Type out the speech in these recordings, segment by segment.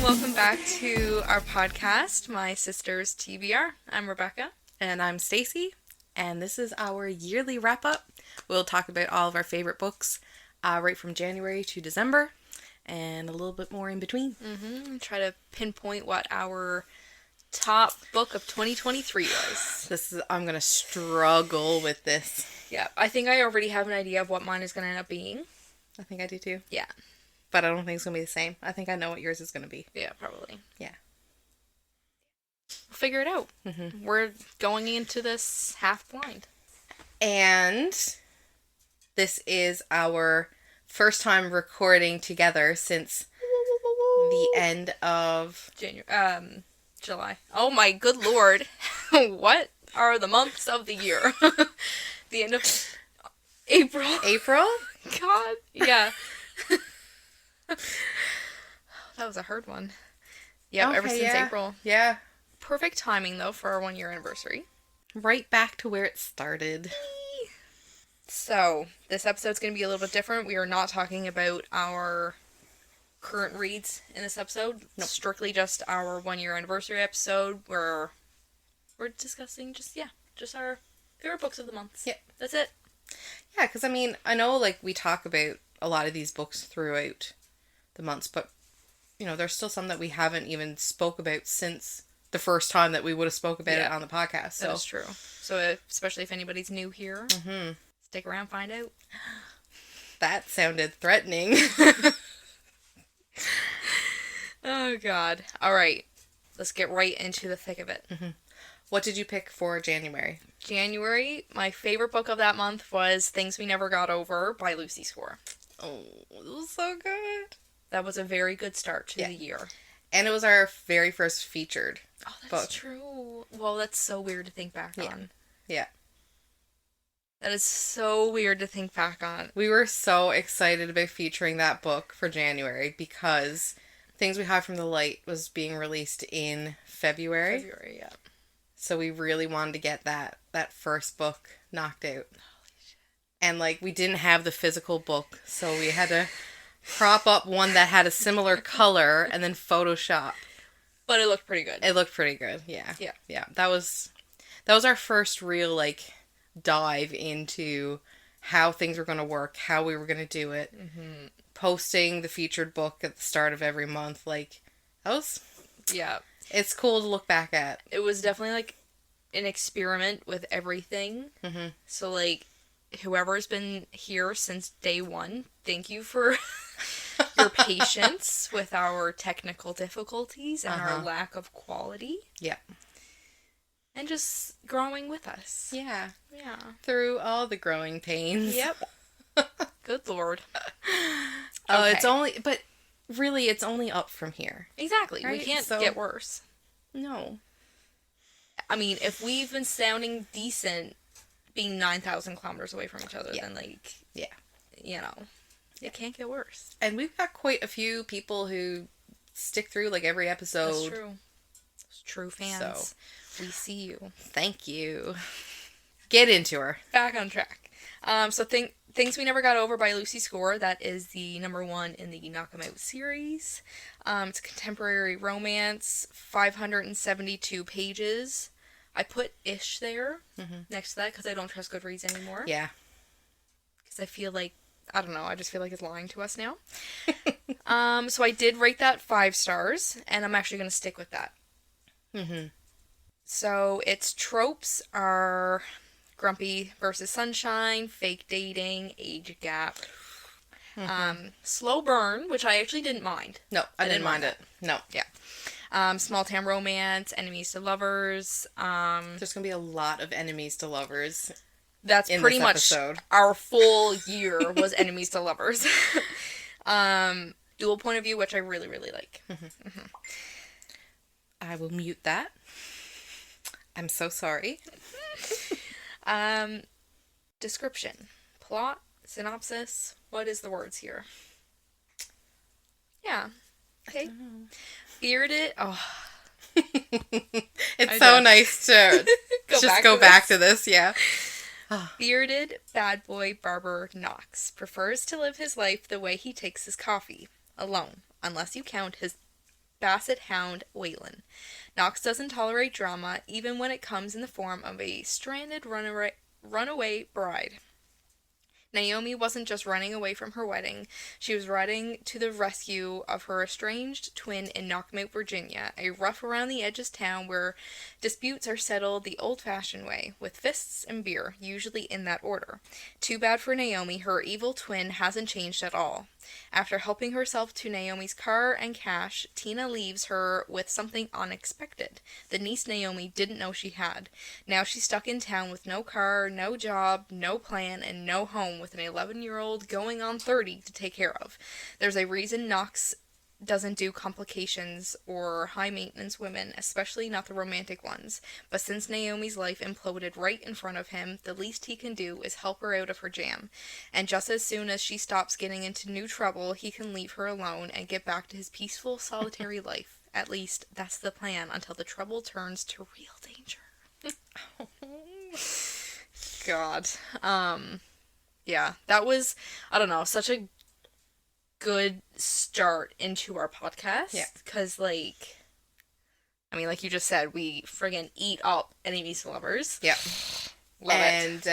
welcome back to our podcast, My Sister's TBR. I'm Rebecca. And I'm Stacey, and this is our yearly wrap-up. We'll talk about all of our favorite books right from January to December, and a little bit more in between. Try to pinpoint what our top book of 2023 was. I'm going to struggle with this. Yeah, I think I already have an idea of what mine is going to end up being. I think I do too. Yeah. But I don't think it's going to be the same. I think I know what yours is going to be. Yeah, probably. Yeah. We'll figure it out. We're going into this half blind. And this is our first time recording together since the end of July. Oh my good lord. What are the months of the year? The end of April. April? God. Yeah. That was a hard one. Yeah, ever since April. Yeah. Perfect timing, though, for our 1-year anniversary. Right back to where it started. So, this episode's going to be a little bit different. We are not talking about our current reads in this episode. Nope. Strictly just our 1-year anniversary episode where we're discussing just our favorite books of the month. Yeah. That's it. Yeah, because, I mean, I know, we talk about a lot of these books throughout the months, but, there's still some that we haven't even spoke about since the first time that we would have spoke about it on the podcast. So. That's true. So, especially if anybody's new here, stick around, find out. That sounded threatening. Oh, God. All right. Let's get right into the thick of it. What did you pick for January? January, my favorite book of that month was Things We Never Got Over by Lucy Score. Oh, it was so good. That was a very good start to the year. And it was our very first featured that's book. True. Well, that's so weird to think back on. Yeah. That is so weird to think back on. We were so excited about featuring that book for January because Things We Hide from the Light was being released in February. Yeah. So we really wanted to get that first book knocked out. Holy shit. And, we didn't have the physical book, so we had to prop up one that had a similar color and then Photoshop. But it looked pretty good. It looked pretty good, yeah. Yeah. Yeah, that was our first real, dive into how things were going to work, how we were going to do it. Posting the featured book at the start of every month, that was... Yeah. It's cool to look back at. It was definitely, an experiment with everything. So, whoever's been here since day one, thank you for your patience with our technical difficulties and our lack of quality. Yeah. And just growing with us. Yeah. Yeah. Through all the growing pains. Yep. Good lord. Oh, Okay. but really, it's only up from here. Exactly. Right? We can't get worse. No. I mean, if we've been sounding decent being 9,000 kilometers away from each other, then, it can't get worse. And we've got quite a few people who stick through, every episode. That's true. Those true fans. So, we see you. Thank you. Get into her. Back on track. So Things We Never Got Over by Lucy Score. That is the number 1 in the Knock 'Em Out series. It's a contemporary romance, 572 pages. I put ish there next to that because I don't trust Goodreads anymore. Yeah. Because I feel I don't know, I just feel like it's lying to us now. So I did rate that 5 stars, and I'm actually going to stick with that. So its tropes are grumpy versus sunshine, fake dating, age gap, slow burn, which I actually didn't mind. No, I didn't mind it. No. Yeah. Small town romance, enemies to lovers. There's going to be a lot of enemies to lovers. That's in pretty this much episode. Our full year was enemies to lovers. Dual point of view, which I really, really like. I will mute that. I'm so sorry. Description. Plot. Synopsis. What is the words here? Yeah. Okay. Bearded. Oh. It's so nice to go back to this. Yeah. Bearded bad boy barber Knox prefers to live his life the way he takes his coffee, alone, unless you count his basset hound Waylon. Knox doesn't tolerate drama, even when it comes in the form of a stranded runaway bride. Naomi wasn't just running away from her wedding, she was riding to the rescue of her estranged twin in Knockamout, Virginia, a rough around the edges town where disputes are settled the old-fashioned way, with fists and beer, usually in that order. Too bad for Naomi, her evil twin hasn't changed at all. After helping herself to Naomi's car and cash, Tina leaves her with something unexpected. The niece Naomi didn't know she had. Now she's stuck in town with no car, no job, no plan, and no home with an 11-year-old going on 30 to take care of. There's a reason Knox doesn't do complications or high-maintenance women, especially not the romantic ones. But since Naomi's life imploded right in front of him, the least he can do is help her out of her jam. And just as soon as she stops getting into new trouble, he can leave her alone and get back to his peaceful, solitary life. At least, that's the plan until the trouble turns to real danger. God. Yeah, that was, I don't know, such a good start into our podcast. Yeah. Because, like, I mean, like you just said, we friggin' eat up Enemies to Lovers. Yeah. Love and,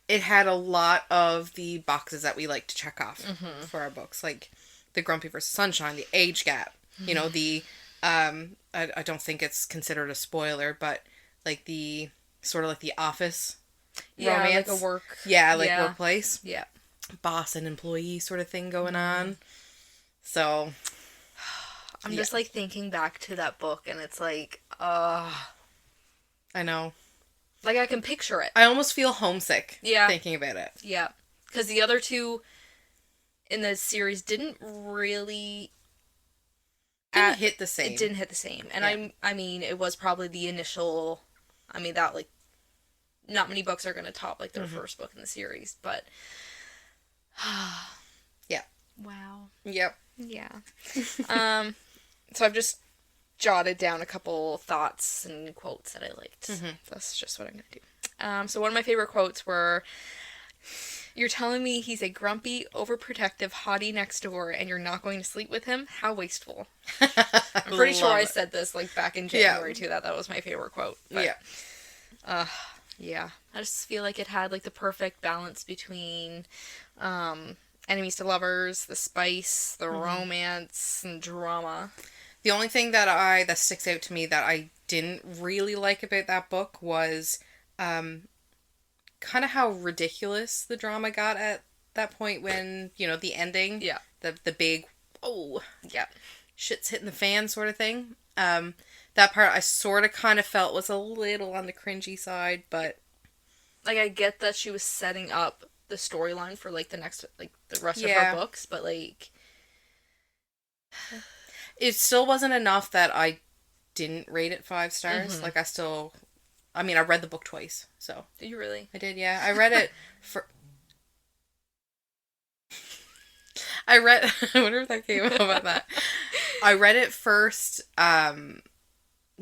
it had a lot of the boxes that we like to check off for our books. Like, the Grumpy vs. Sunshine, the age gap. You know, the, I don't think it's considered a spoiler, but, like, the, sort of like the Office romance. Like a work. Yeah, like workplace. Yeah. Boss and employee sort of thing going on. So I'm just like thinking back to that book and it's like, I know. Like I can picture it. I almost feel homesick thinking about it. Yeah. Because the other two in the series didn't really hit the same. It didn't hit the same. And I mean, it was probably the initial, I mean, that like, not many books are going to top like their first book in the series, but yeah. Wow. Yep. Yeah. So I've just jotted down a couple thoughts and quotes that I liked. That's just what I'm going to do. So one of my favorite quotes were, "You're telling me he's a grumpy, overprotective hottie next door and you're not going to sleep with him? How wasteful." I'm pretty sure I said this like back in January too, that was my favorite quote. But, yeah. I just feel like it had like the perfect balance between enemies to lovers, the spice, the romance, and drama. The only thing that sticks out to me that I didn't really like about that book was kind of how ridiculous the drama got at that point when, you know, the ending. Yeah. The big, shit's hitting the fan sort of thing. That part I sort of kind of felt was a little on the cringy side, but... Like, I get that she was setting up the storyline for, like, the rest of her books, but, like... It still wasn't enough that I didn't rate it 5 stars. Like, I read the book twice, so... Did you really? I did, yeah. I read it for... I wonder if that came up about that. I read it first,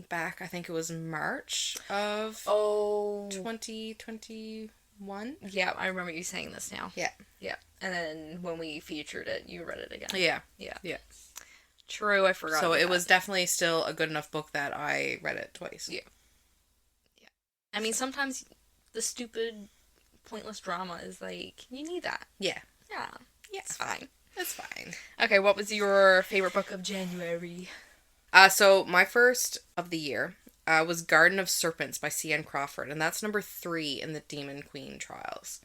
back, I think it was March of 2021. Yeah, I remember you saying this now. Yeah. Yeah. And then when we featured it, you read it again. Yeah. Yeah. True, I forgot. So it was definitely still a good enough book that I read it twice. Yeah. I mean, sometimes the stupid, pointless drama is like, you need that. Yeah. Yeah. It's fine. It's fine. Okay, what was your favorite book of January? So my first of the year was Garden of Serpents by C.N. Crawford, and that's number 3 in the Demon Queen trials.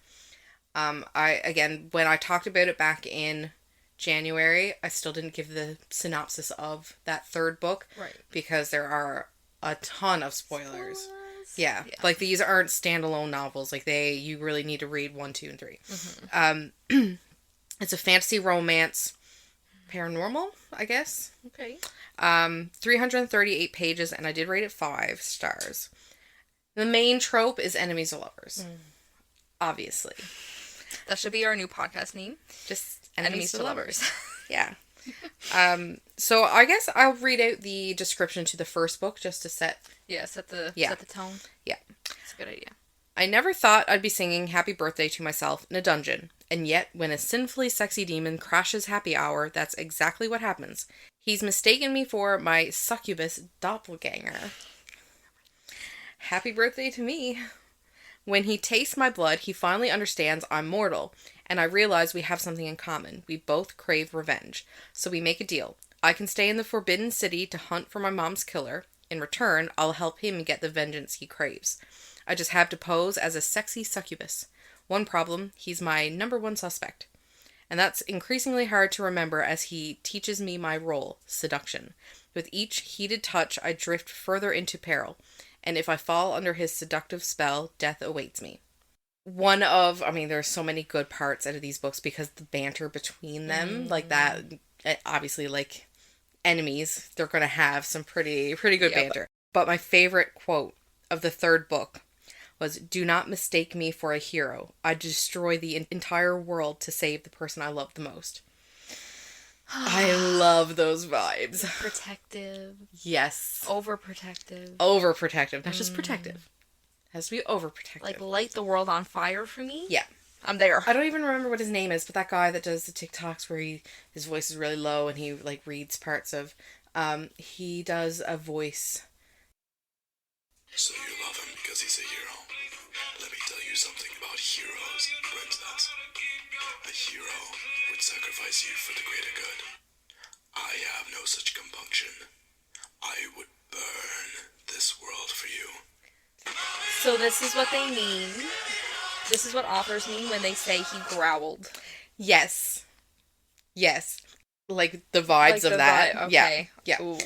When I talked about it back in January, I still didn't give the synopsis of that third book. Right. Because there are a ton of spoilers. Yeah. Like, these aren't standalone novels. Like, you really need to read 1, 2, and 3. It's a fantasy romance, paranormal, I guess. Okay. 338 pages, and I did rate it 5 stars. The main trope is enemies to lovers. Obviously. That should be our new podcast name. Just Enemies to lovers. Yeah. So I guess I'll read out the description to the first book just to set the tone. Yeah. That's a good idea. I never thought I'd be singing Happy Birthday to myself in a dungeon. And yet, when a sinfully sexy demon crashes happy hour, that's exactly what happens. He's mistaken me for my succubus doppelganger. Happy birthday to me. When he tastes my blood, he finally understands I'm mortal, and I realize we have something in common. We both crave revenge. So we make a deal. I can stay in the Forbidden City to hunt for my mom's killer. In return, I'll help him get the vengeance he craves. I just have to pose as a sexy succubus. One problem, he's my number one suspect. And that's increasingly hard to remember as he teaches me my role, seduction. With each heated touch, I drift further into peril. And if I fall under his seductive spell, death awaits me. There's so many good parts out of these books because the banter between them, like that, obviously, like, enemies, they're going to have some pretty good banter. But my favorite quote of the third book was, "Do not mistake me for a hero. I destroy the entire world to save the person I love the most." I love those vibes. Protective. Yes. Overprotective. Overprotective. Not just protective. It has to be overprotective. Like, light the world on fire for me? Yeah. I'm there. I don't even remember what his name is, but that guy that does the TikToks where his voice is really low and he, like, reads parts of... he does a voice... So you love him because he's a hero. Let me tell you something about heroes, princess. A hero would sacrifice you for the greater good. I have no such compunction. I would burn this world for you. So this is what they mean. This is what authors mean when they say he growled. Yes. Yes. Like the vibes of that. Okay. Yeah. Ooh.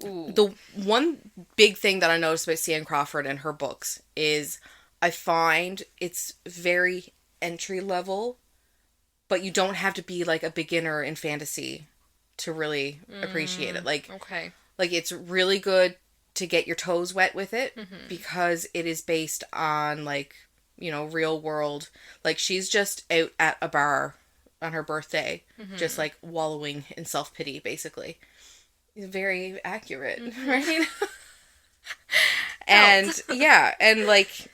Ooh. The one big thing that I noticed about C.N. Crawford and her books is I find it's very entry level, but you don't have to be like a beginner in fantasy to really appreciate it. Like, okay. Like, it's really good to get your toes wet with it because it is based on, like, you know, real world. Like, she's just out at a bar on her birthday, just like wallowing in self-pity, basically. Very accurate, right? And yeah, and like,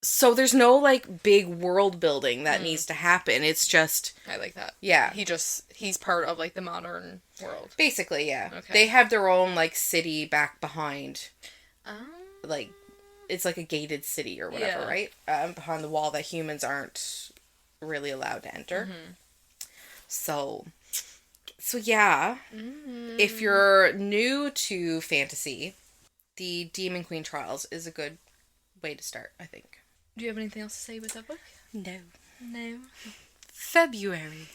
so there's no like big world building that needs to happen. It's just, I like that. yeah, He's part of like the modern world. basically, yeah. Okay. They have their own like city back behind, Um, like, it's like a gated city or whatever, right? Behind the wall that humans aren't really allowed to enter. So yeah, if you're new to fantasy, the Demon Queen Trials is a good way to start, I think. do you have anything else to say with that book? No. No. February.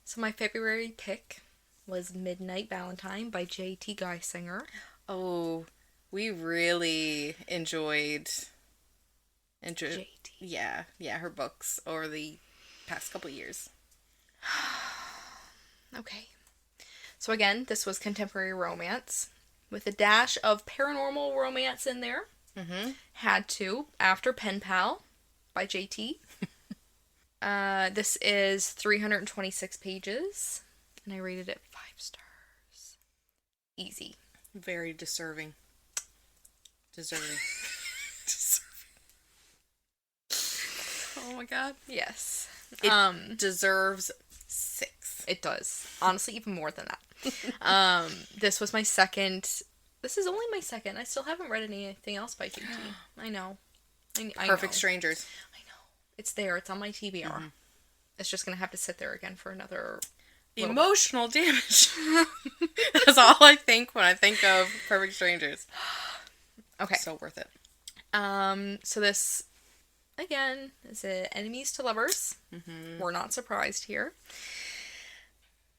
So my February pick was Midnight Valentine by J.T. Geisinger. Oh, we really enjoyed J.T. yeah, her books over the past couple years. Okay. So again, this was contemporary romance with a dash of paranormal romance in there. Had to, after Pen Pal by J.T. This is 326 pages, and I rated it 5 stars. Easy. Very deserving. Oh my god. Yes. It deserves 6. It does. Honestly, even more than that. This was my second. This is only my second. I still haven't read anything else by J.T. I know. I Perfect know. Strangers. I know. It's there. It's on my TBR. It's just going to have to sit there again for another... Emotional damage. That's all I think when I think of Perfect Strangers. Okay. So worth it. So this, again, is enemies to lovers. We're not surprised here.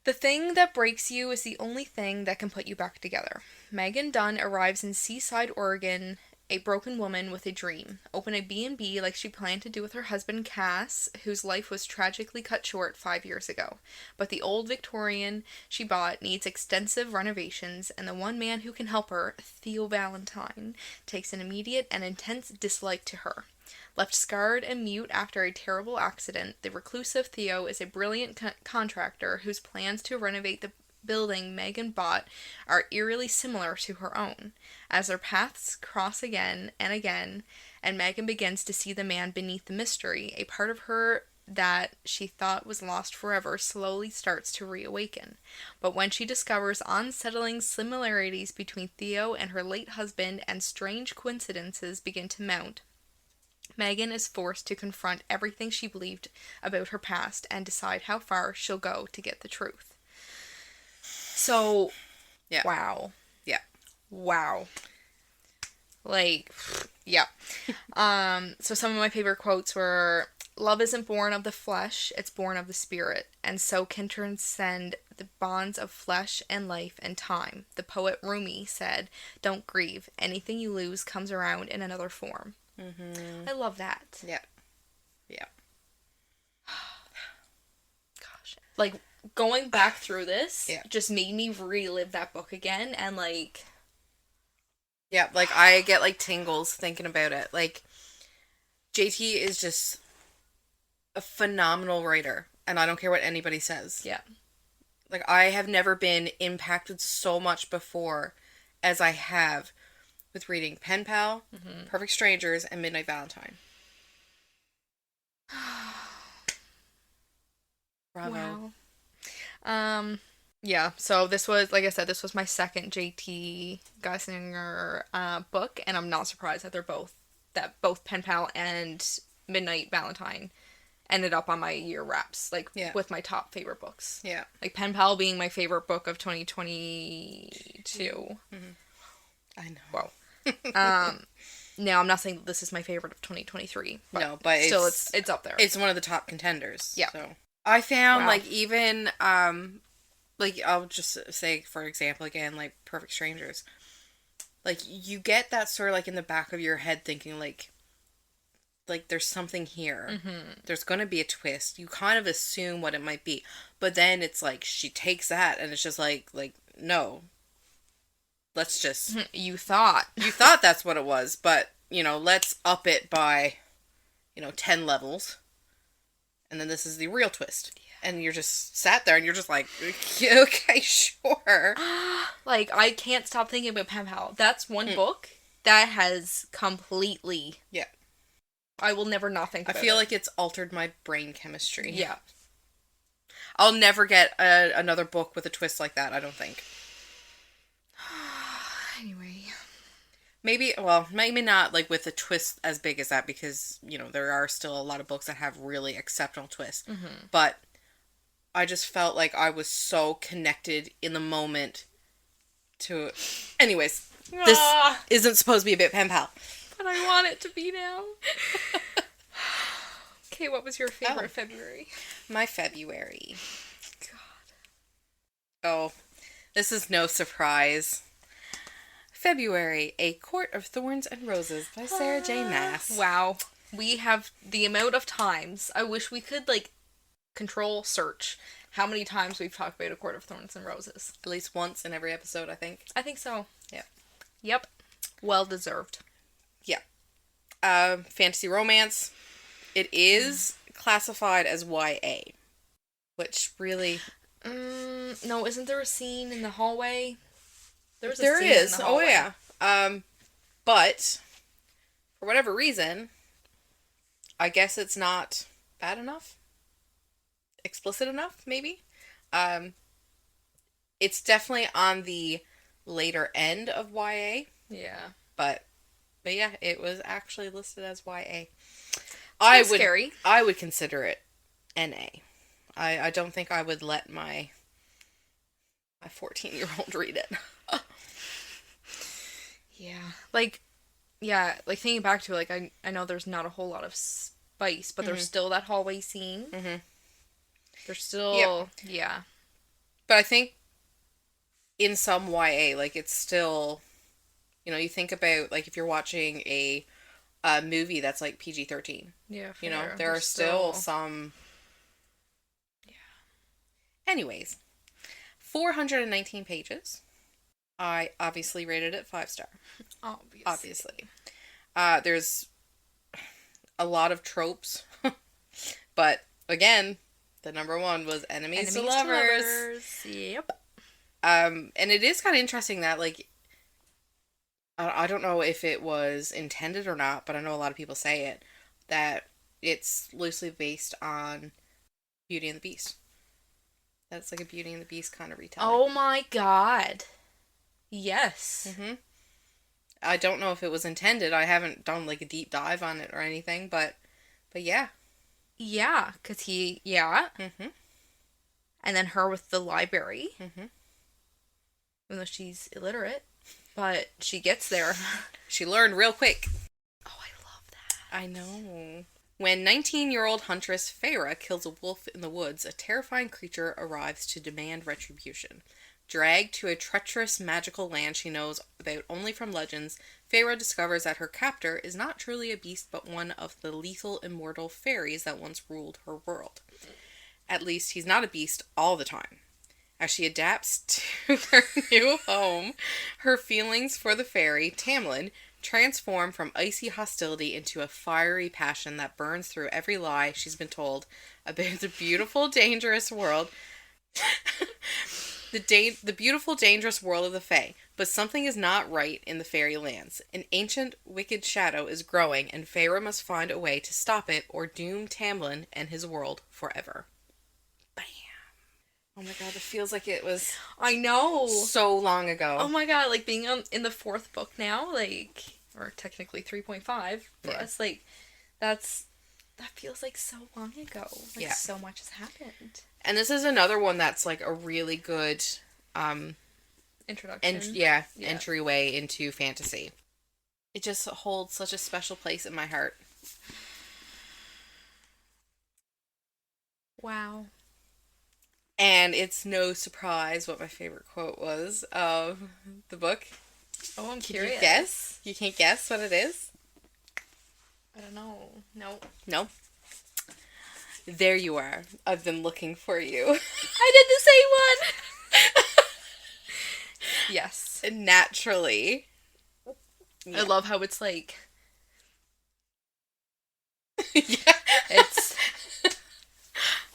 The thing that breaks you is the only thing that can put you back together. Megan Dunn arrives in Seaside, Oregon, a broken woman with a dream. Open a B&B like she planned to do with her husband Cass, whose life was tragically cut short 5 years ago. But the old Victorian she bought needs extensive renovations, and the one man who can help her, Theo Valentine, takes an immediate and intense dislike to her. Left scarred and mute after a terrible accident, the reclusive Theo is a brilliant contractor whose plans to renovate the building Megan bought are eerily similar to her own. As their paths cross again and again, and Megan begins to see the man beneath the mystery, a part of her that she thought was lost forever slowly starts to reawaken. But when she discovers unsettling similarities between Theo and her late husband and strange coincidences begin to mount, Megan is forced to confront everything she believed about her past and decide how far she'll go to get the truth. So, Yeah. wow. Yeah. Wow. Like, yeah. So some of my favorite quotes were, "Love isn't born of the flesh, it's born of the spirit, and so can transcend the bonds of flesh and life and time. The poet Rumi said, 'Don't grieve, anything you lose comes around in another form.'" Mm-hmm. I love that. Yeah. Yeah. Gosh. Like, going back through this Yeah. just made me relive that book again, and like... Yeah, like, I get, like, tingles thinking about it. Like, JT is just a phenomenal writer, and I don't care what anybody says. Yeah. Like, I have never been impacted so much before as I have with reading Pen Pal, Perfect Strangers, and Midnight Valentine. Bravo. Wow. Yeah, so this was, like I said, this was my second JT Geisinger book, and I'm not surprised that both Pen Pal and Midnight Valentine ended up on my year wraps, like, Yeah. with my top favorite books. Yeah. Like, Pen Pal being my favorite book of 2022. I know. Wow. Now, I'm not saying that this is my favorite of 2023, but, No, but still, it's up there. It's one of the top contenders. Yeah. So I found, Wow. like, even, like, I'll just say, for example, again, like, Perfect Strangers. Like, you get that sort of, like, in the back of your head thinking, like there's something here. There's gonna be a twist. You kind of assume what it might be. But then it's like, she takes that, and it's just like, no. Let's just... You thought. You thought that's what it was, but, you know, let's up it by, 10 levels. And then this is the real twist. Yeah. And you're just sat there and you're just like, okay, sure. Like, I can't stop thinking about Pen Pal. That's one book that has completely... Yeah. I will never not think I about feel it. like it's altered my brain chemistry. Yeah. I'll never get another book with a twist like that, I don't think. Anyway. Maybe not, like, with a twist as big as that, because, there are still a lot of books that have really exceptional twists. But I just felt like I was so connected in the moment to... Anyways, this isn't supposed to be about Pen Pal. But I want it to be now. Okay, what was your favorite February? My February. God. Oh, this is no surprise. February, A Court of Thorns and Roses by Sarah J. Maas. Wow. We have the amount of times. I wish we could, like, control search how many times we've talked about A Court of Thorns and Roses. At least once in every episode, I think. I think so. Yep. Yep. Well deserved. Yeah. Fantasy romance. It is classified as YA. Which really... No, isn't there a scene in the hallway? There scene in is. the Oh, hallway. yeah. But, for whatever reason, I guess it's not bad enough. Explicit enough, maybe. It's definitely on the later end of YA. Yeah. But yeah, it was actually listed as YA. Scary. I would consider it NA. I don't think I would let my 14-year-old read it. Yeah. Like thinking back to it, like, I know there's not a whole lot of spice, but there's still that hallway scene. There's still... Yep. Yeah. But I think in some YA, like, it's still... you think about, like, if you're watching a movie that's, like, PG-13. Yeah, there are still some... Yeah. Anyways. 419 pages. I obviously rated it 5-star. Obviously. There's a lot of tropes. But, again, the number one was enemies to lovers. Yep. And it is kind of interesting that, like, I don't know if it was intended or not, but I know a lot of people say it, that it's loosely based on Beauty and the Beast. That's like a Beauty and the Beast kind of retelling. Oh my god. Yes. Mm-hmm. I don't know if it was intended. I haven't done like a deep dive on it or anything, but yeah. Yeah, because yeah. Mm-hmm. And then her with the library. Mm-hmm. Even though she's illiterate. But she gets there. She learned real quick. Oh, I love that. I know. When 19-year-old huntress Feyre kills a wolf in the woods, a terrifying creature arrives to demand retribution. Dragged to a treacherous magical land she knows about only from legends, Feyre discovers that her captor is not truly a beast but one of the lethal immortal fairies that once ruled her world. At least he's not a beast all the time. As she adapts to her new home, her feelings for the fairy, Tamlin, transform from icy hostility into a fiery passion that burns through every lie she's been told about the beautiful, dangerous world. The beautiful, dangerous world of the Fae. But something is not right in the fairy lands. An ancient, wicked shadow is growing, and Feyre must find a way to stop it or doom Tamlin and his world forever. Bam. Oh my god, it feels like it was I know. so long ago. Oh my god, like being in the fourth book now, like, or technically 3.5 for us, like, that feels like so long ago. Like, Yeah. so much has happened. And this is another one that's like a really good Introduction. yeah, entryway into fantasy. It just holds such a special place in my heart. Wow. And it's no surprise what my favorite quote was of the book. Oh, I'm Can curious. you guess? You can't guess what it is? I don't know. No. No? There you are. I've been looking for you. I did the same one! Yes. Naturally. I love how it's like, Yeah. it's,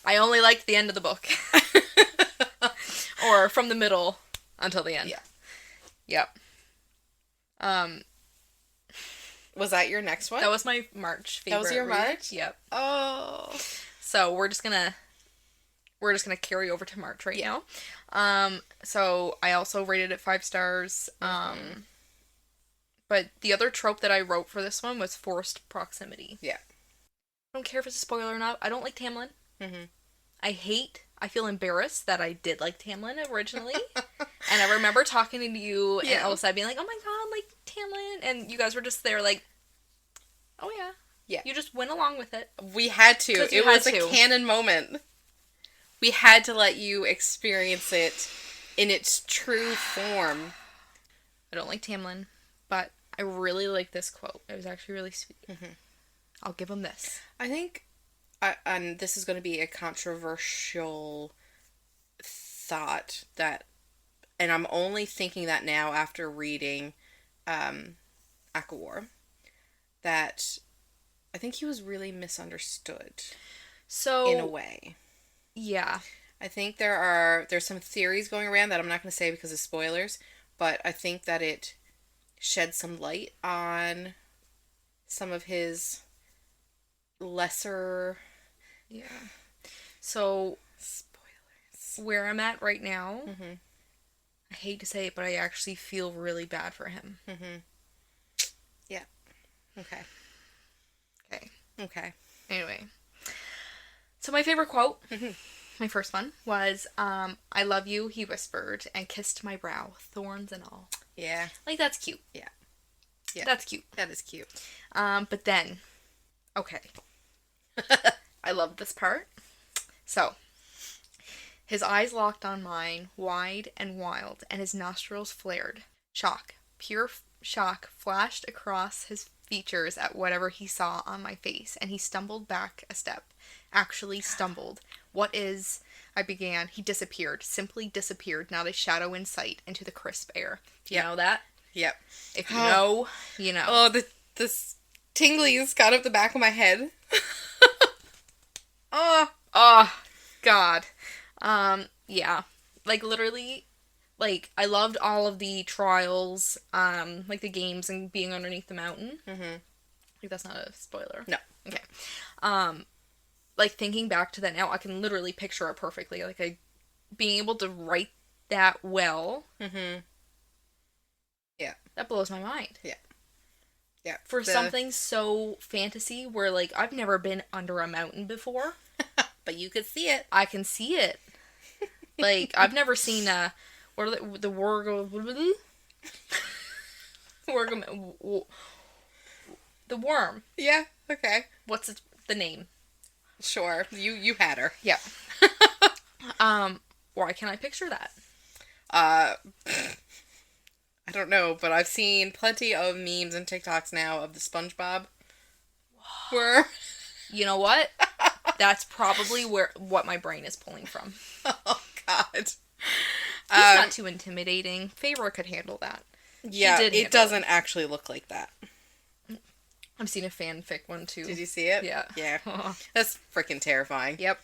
I only liked the end of the book. Or from the middle until the end. Yeah. Yep. Was that your next one? That was my March favorite. That was your read. March? Yep. Oh. So we're just gonna carry over to March right now. So I also rated it 5 stars. But the other trope that I wrote for this one was forced proximity. Yeah. I don't care if it's a spoiler or not. I don't like Tamlin. Mm-hmm. I feel embarrassed that I did like Tamlin originally. And I remember talking to you and Elsa being like, oh my god, like Tamlin. And you guys were just there like, oh yeah. Yeah. You just went along with it. We had to. It was a canon moment. We had to let you experience it in its true form. I don't like Tamlin, but I really like this quote. It was actually really sweet. Mm-hmm. I'll give him this. I think, and this is going to be a controversial thought that, and I'm only thinking that now after reading Aquawar, that I think he was really misunderstood. So in a way. Yeah. I think there's some theories going around that I'm not going to say because of spoilers, but I think that it sheds some light on some of his lesser So spoilers. Where I'm at right now, Mm-hmm. I hate to say it, but I actually feel really bad for him. Mm-hmm. Yeah. Okay. Okay. Anyway. So my favorite quote, my first one, was, I love you, he whispered, and kissed my brow, thorns and all. Yeah. Like, that's cute. Yeah. That's cute. That is cute. But then, okay. I love this part. So, his eyes locked on mine, wide and wild, and his nostrils flared. Shock, pure shock, flashed across his features at whatever he saw on my face, and he stumbled back a step. Actually stumbled. What is... I began. He disappeared. Simply disappeared, not a shadow in sight, into the crisp air. Do you know that? Yep. If you know, you know. Oh, the tinglies got up the back of my head. Oh, God. Yeah. Like, literally, like, I loved all of the trials, like the games and being underneath the mountain. Mm-hmm. Like, that's not a spoiler. No. Okay. Like, thinking back to that now, I can literally picture it perfectly. Like, being able to write that well. Mm-hmm. Yeah. That blows my mind. Yeah. Yeah. For something so fantasy where, like, I've never been under a mountain before. But you could see it. I can see it. Like, I've never seen what are the the worm. Yeah. Okay. What's the name? Sure. You had her. Yeah. Why can't I picture that? I don't know, but I've seen plenty of memes and TikToks now of the SpongeBob worm. You know what? That's probably what my brain is pulling from. Oh God. He's not too intimidating. Feyre could handle that. Yeah, did it handle doesn't actually look like that. I've seen a fanfic one too. Did you see it? Yeah. Yeah. That's freaking terrifying. Yep.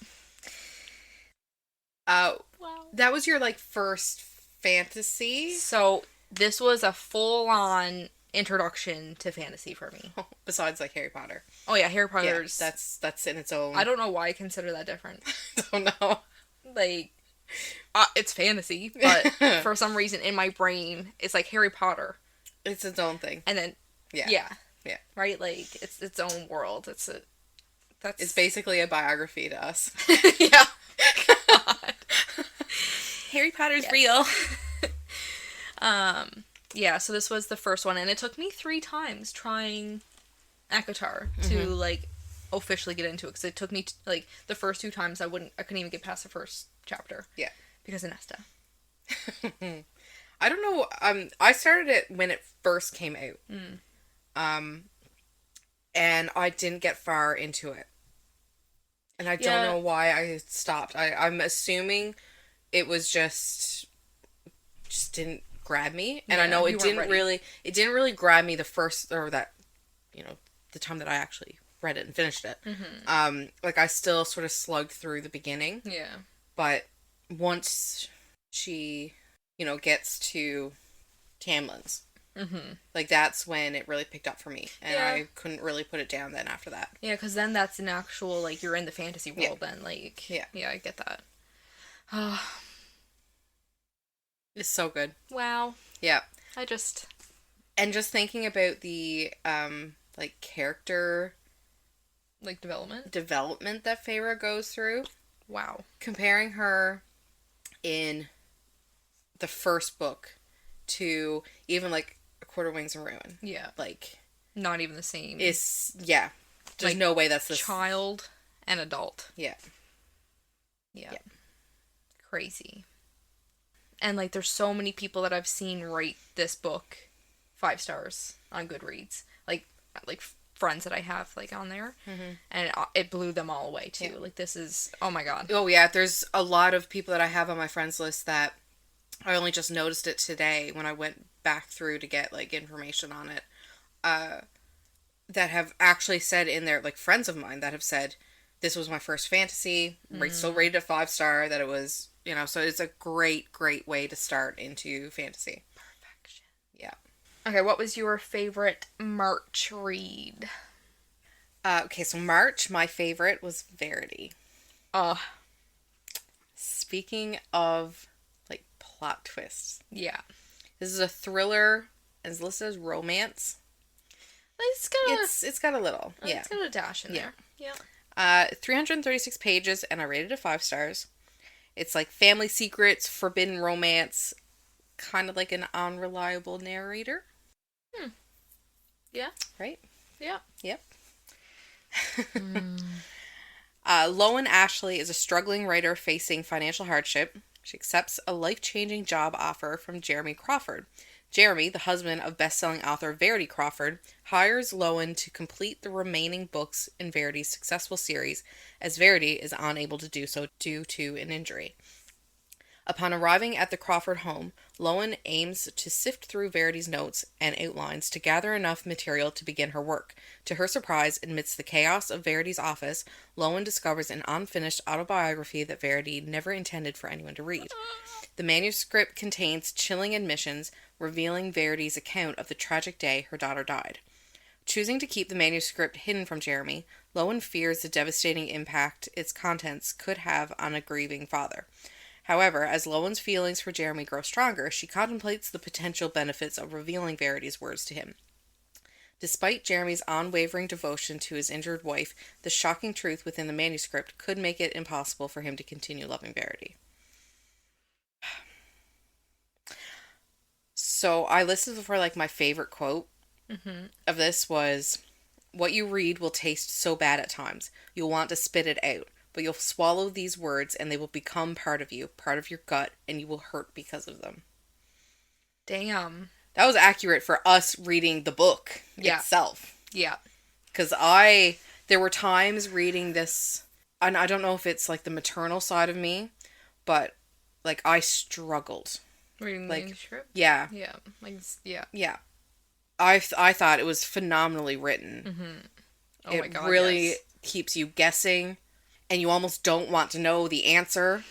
Wow. Wow. That was your, like, first fantasy? So, this was a full-on introduction to fantasy for me. Besides, like, Harry Potter. Oh yeah, Harry Yeah, Potter's... that's in its own... I don't know why I consider that different. don't know. Like, it's fantasy, but for some reason in my brain, it's like Harry Potter. It's its own thing. And then, Yeah. yeah. Right? Like, it's its own world. It's basically a biography to us. yeah. God. Harry Potter's Yes. real. Yeah, so this was the first one, and it took me 3 times trying ACOTAR to, like, officially get into it, because it took me, like, the first 2 times I couldn't even get past the first chapter. Yeah. Because of Nesta. I don't know, I started it when it first came out. And I didn't get far into it. And I don't know why I stopped. I'm assuming it was just didn't grab me. And I know it didn't really grab me the first, or that, the time that I actually read it and finished it. Like, I still sort of slugged through the beginning. Yeah. But once she, gets to Tamlin's, like, that's when it really picked up for me. And I couldn't really put it down then after that. Yeah, because then that's an actual, like, you're in the fantasy world then. Like, yeah, I get that. It's so good. Wow. Yeah. And just thinking about the, like, character... like, development that Feyre goes through. Wow. Comparing her in the first book to even, like, A Quarter Wings and Ruin. Yeah. Like... not even the same. There's like, no way that's the... child and adult. Yeah. Crazy. And, like, there's so many people that I've seen rate this book 5 stars on Goodreads. Like friends that I have, like, on there. And it blew them all away, too. Yeah. Like, this is... oh, my God. Oh, yeah. There's a lot of people that I have on my friends list that I only just noticed it today when I went back through to get, like, information on it. That have actually said in there, like, friends of mine that have said, this was my first fantasy, still rated a 5-star, that it was, so it's a great, great way to start into fantasy. Perfection. Yeah. Okay, what was your favorite March read? Okay, so March, my favorite was Verity. Speaking of, like, plot twists. Yeah. This is a thriller, as listed as romance. It's got a little, It's got a dash in there. Yeah. 336 pages, and I rated it 5 stars. It's like family secrets, forbidden romance, kind of like an unreliable narrator. Yeah. Right? Yeah. Yep. Lowen Ashley is a struggling writer facing financial hardship. She accepts a life-changing job offer from Jeremy Crawford. Jeremy, the husband of best-selling author Verity Crawford, hires Lowen to complete the remaining books in Verity's successful series, as Verity is unable to do so due to an injury. Upon arriving at the Crawford home, Lowen aims to sift through Verity's notes and outlines to gather enough material to begin her work. To her surprise, amidst the chaos of Verity's office, Lowen discovers an unfinished autobiography that Verity never intended for anyone to read. The manuscript contains chilling admissions revealing Verity's account of the tragic day her daughter died. Choosing to keep the manuscript hidden from Jeremy, Lowen fears the devastating impact its contents could have on a grieving father. However, as Lowen's feelings for Jeremy grow stronger, she contemplates the potential benefits of revealing Verity's words to him. Despite Jeremy's unwavering devotion to his injured wife, the shocking truth within the manuscript could make it impossible for him to continue loving Verity. So I listened for my favorite quote of this was, "What you read will taste so bad at times. You'll want to spit it out, but you'll swallow these words and they will become part of you, part of your gut, and you will hurt because of them." Damn. That was accurate for us reading the book itself. Yeah. Because there were times reading this, and I don't know if it's the maternal side of me, but I struggled. Reading the manuscript? Yeah. Yeah. Yeah. Yeah. I thought it was phenomenally written. Mm-hmm. Oh my God, it really keeps you guessing, and you almost don't want to know the answer.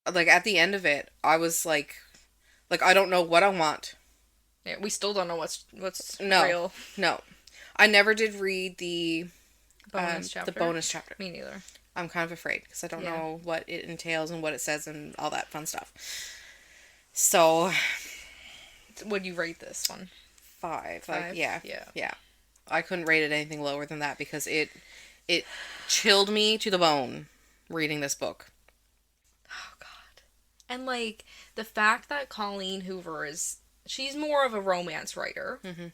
At the end of it, I was I don't know what I want. Yeah, we still don't know what's No, real. No. I never did read the bonus chapter. The bonus chapter. Me neither. I'm kind of afraid because I don't know what it entails and what it says and all that fun stuff. So, would you rate this one? 5. 5? Yeah. Yeah. I couldn't rate it anything lower than that because it chilled me to the bone reading this book. Oh God. And the fact that Colleen Hoover she's more of a romance writer. Mm-hmm.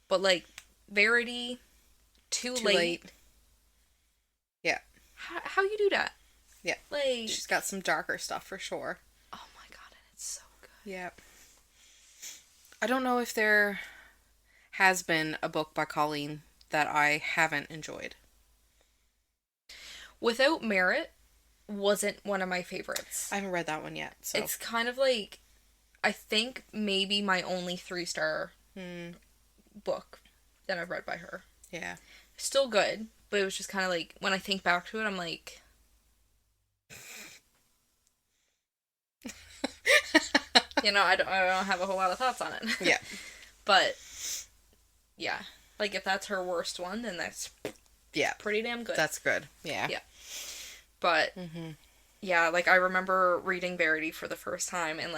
But Verity, too late. Yeah. How you do that? Yeah. She's got some darker stuff for sure. Oh my God, and it's so good. Yeah. I don't know if there has been a book by Colleen that I haven't enjoyed. Without Merit wasn't one of my favorites. I haven't read that one yet. So it's kind of I think maybe my only 3-star book that I've read by her. Yeah. Still good, but it was just kind of when I think back to it, I'm like... I don't have a whole lot of thoughts on it. Yeah. But, yeah. If that's her worst one, then that's pretty damn good. That's good. Yeah. Yeah. But, yeah, I remember reading Verity for the first time, and,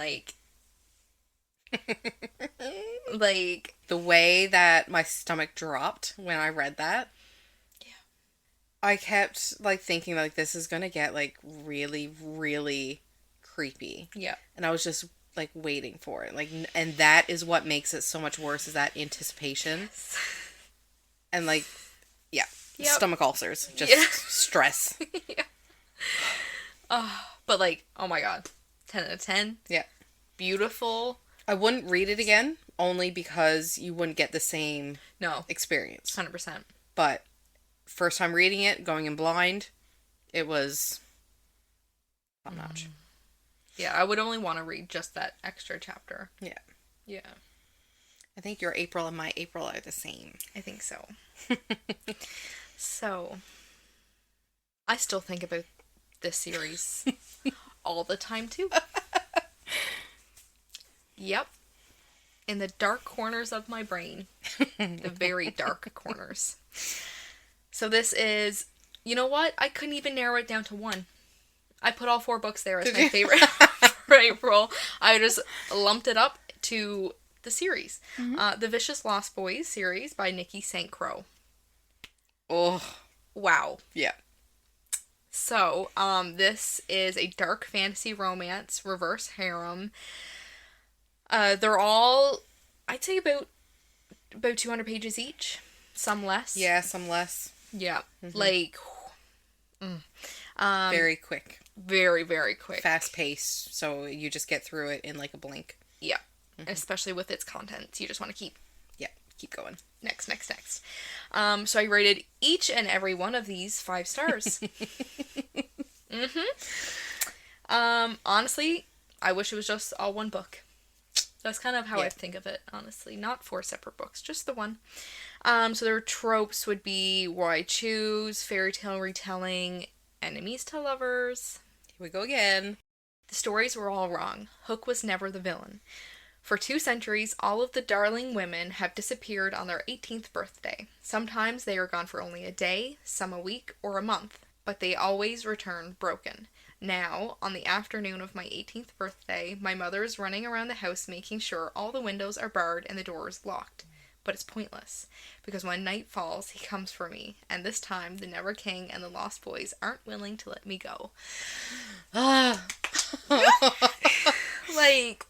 the way that my stomach dropped when I read that. Yeah. I kept, thinking, this is gonna get, really, really creepy. Yeah. And I was just, waiting for it. And that is what makes it so much worse, is that anticipation. Yes. And, yeah. Yep. Stomach ulcers. Just stress. Yeah. But, oh my God. 10 out of 10. Yeah. Beautiful. I wouldn't read it again, only because you wouldn't get the same experience. 100%. But first time reading it, going in blind, it was top notch. Yeah, I would only want to read just that extra chapter. Yeah. Yeah. I think your April and my April are the same. I think so. So, I still think about this series all the time, too. Yep. In the dark corners of my brain. The very dark corners. So this is... You know what? I couldn't even narrow it down to one. I put all 4 books there as my favorite for April. I just lumped it up to the series. The Vicious Lost Boys series by Nikki St. Croix. Oh. Wow. Yeah. So, this is a dark fantasy romance, reverse harem. They're all, I'd say about 200 pages each. Some less. Yeah, some less. Yeah. Very quick. Very, very quick. Fast paced, so you just get through it in a blink. Yeah. Especially with its contents. You just want to keep going. Next. So I rated each and every one of these 5 stars. Honestly, I wish it was just all one book. That's kind of how I think of it, honestly. Not 4 separate books, just the one. So their tropes would be Why Choose, fairy tale retelling, enemies to lovers. Here we go again. The stories were all wrong. Hook was never the villain. For 2 centuries, all of the darling women have disappeared on their 18th birthday. Sometimes they are gone for only a day, some a week, or a month, but they always return broken. Now, on the afternoon of my 18th birthday, my mother is running around the house making sure all the windows are barred and the doors locked. But it's pointless, because when night falls, he comes for me, and this time the Never King and the Lost Boys aren't willing to let me go. Like,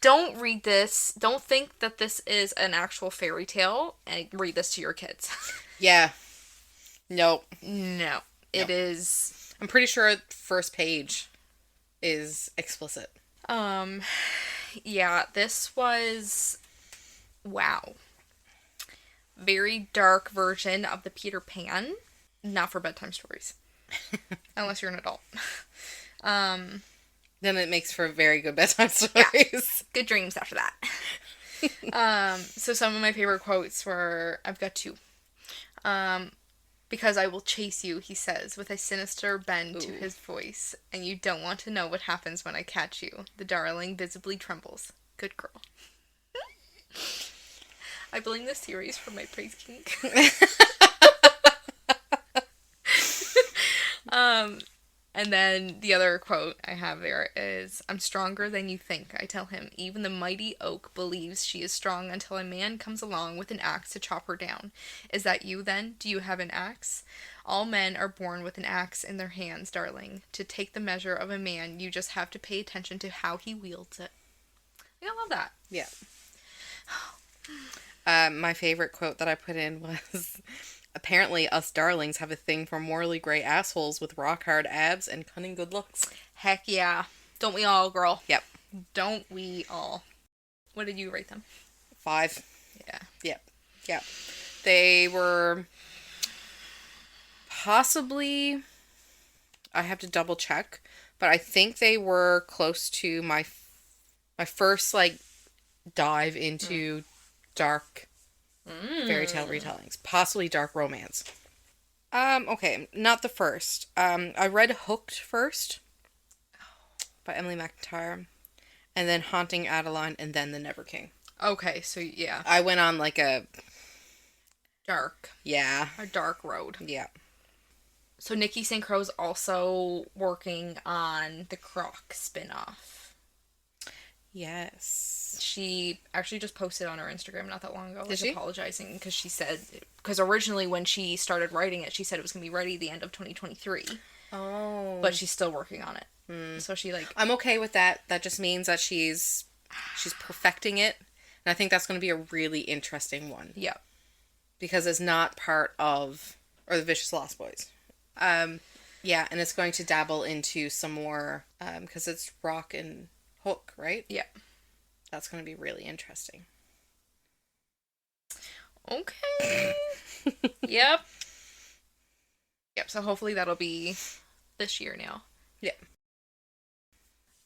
don't read this. Don't think that this is an actual fairy tale and read this to your kids. Yeah. Nope. No. It is. I'm pretty sure first page is explicit. Yeah, this was. Wow. Very dark version of the Peter Pan. Not for bedtime stories. Unless you're an adult. Then it makes for very good bedtime stories. Yeah. Good dreams after that. So some of my favorite quotes were, I've got 2. Because I will chase you, he says, with a sinister bend to his voice, and you don't want to know what happens when I catch you. The darling visibly trembles. Good girl. I blame this series for my praise kink. And then the other quote I have there is, I'm stronger than you think, I tell him. Even the mighty oak believes she is strong until a man comes along with an axe to chop her down. Is that you, then? Do you have an axe? All men are born with an axe in their hands, darling. To take the measure of a man, you just have to pay attention to how he wields it. I love that. Yeah. My favorite quote that I put in was, apparently us darlings have a thing for morally grey assholes with rock-hard abs and cunning good looks. Heck yeah. Don't we all, girl? Yep. Don't we all? What did you rate them? 5. Yeah. Yep. Yep. They were possibly, I have to double check, but I think they were close to my first, like, dive into dark fairy tale retellings. Possibly dark romance. Okay, not the first. I read Hooked first by Emily McIntyre, and then Haunting Adeline, and then The Never King. Okay, so yeah. I went on like a Dark. yeah. A dark road. Yeah. So Nikki St. Crow's also working on the Croc spin-off. Yes. She actually just posted on her Instagram not that long ago, Did she? apologizing because she said, because originally when she started writing it, she said it was going to be ready the end of 2023. Oh. But she's still working on it. So she I'm okay with that. That just means that she's perfecting it. And I think that's going to be a really interesting one. Yeah. Because it's not part of, or the Vicious Lost Boys. Yeah, and it's going to dabble into some more, because it's Rock and Hook, right? Yeah. That's going to be really interesting. Okay. Yep. Yep, so hopefully that'll be this year now. Yeah.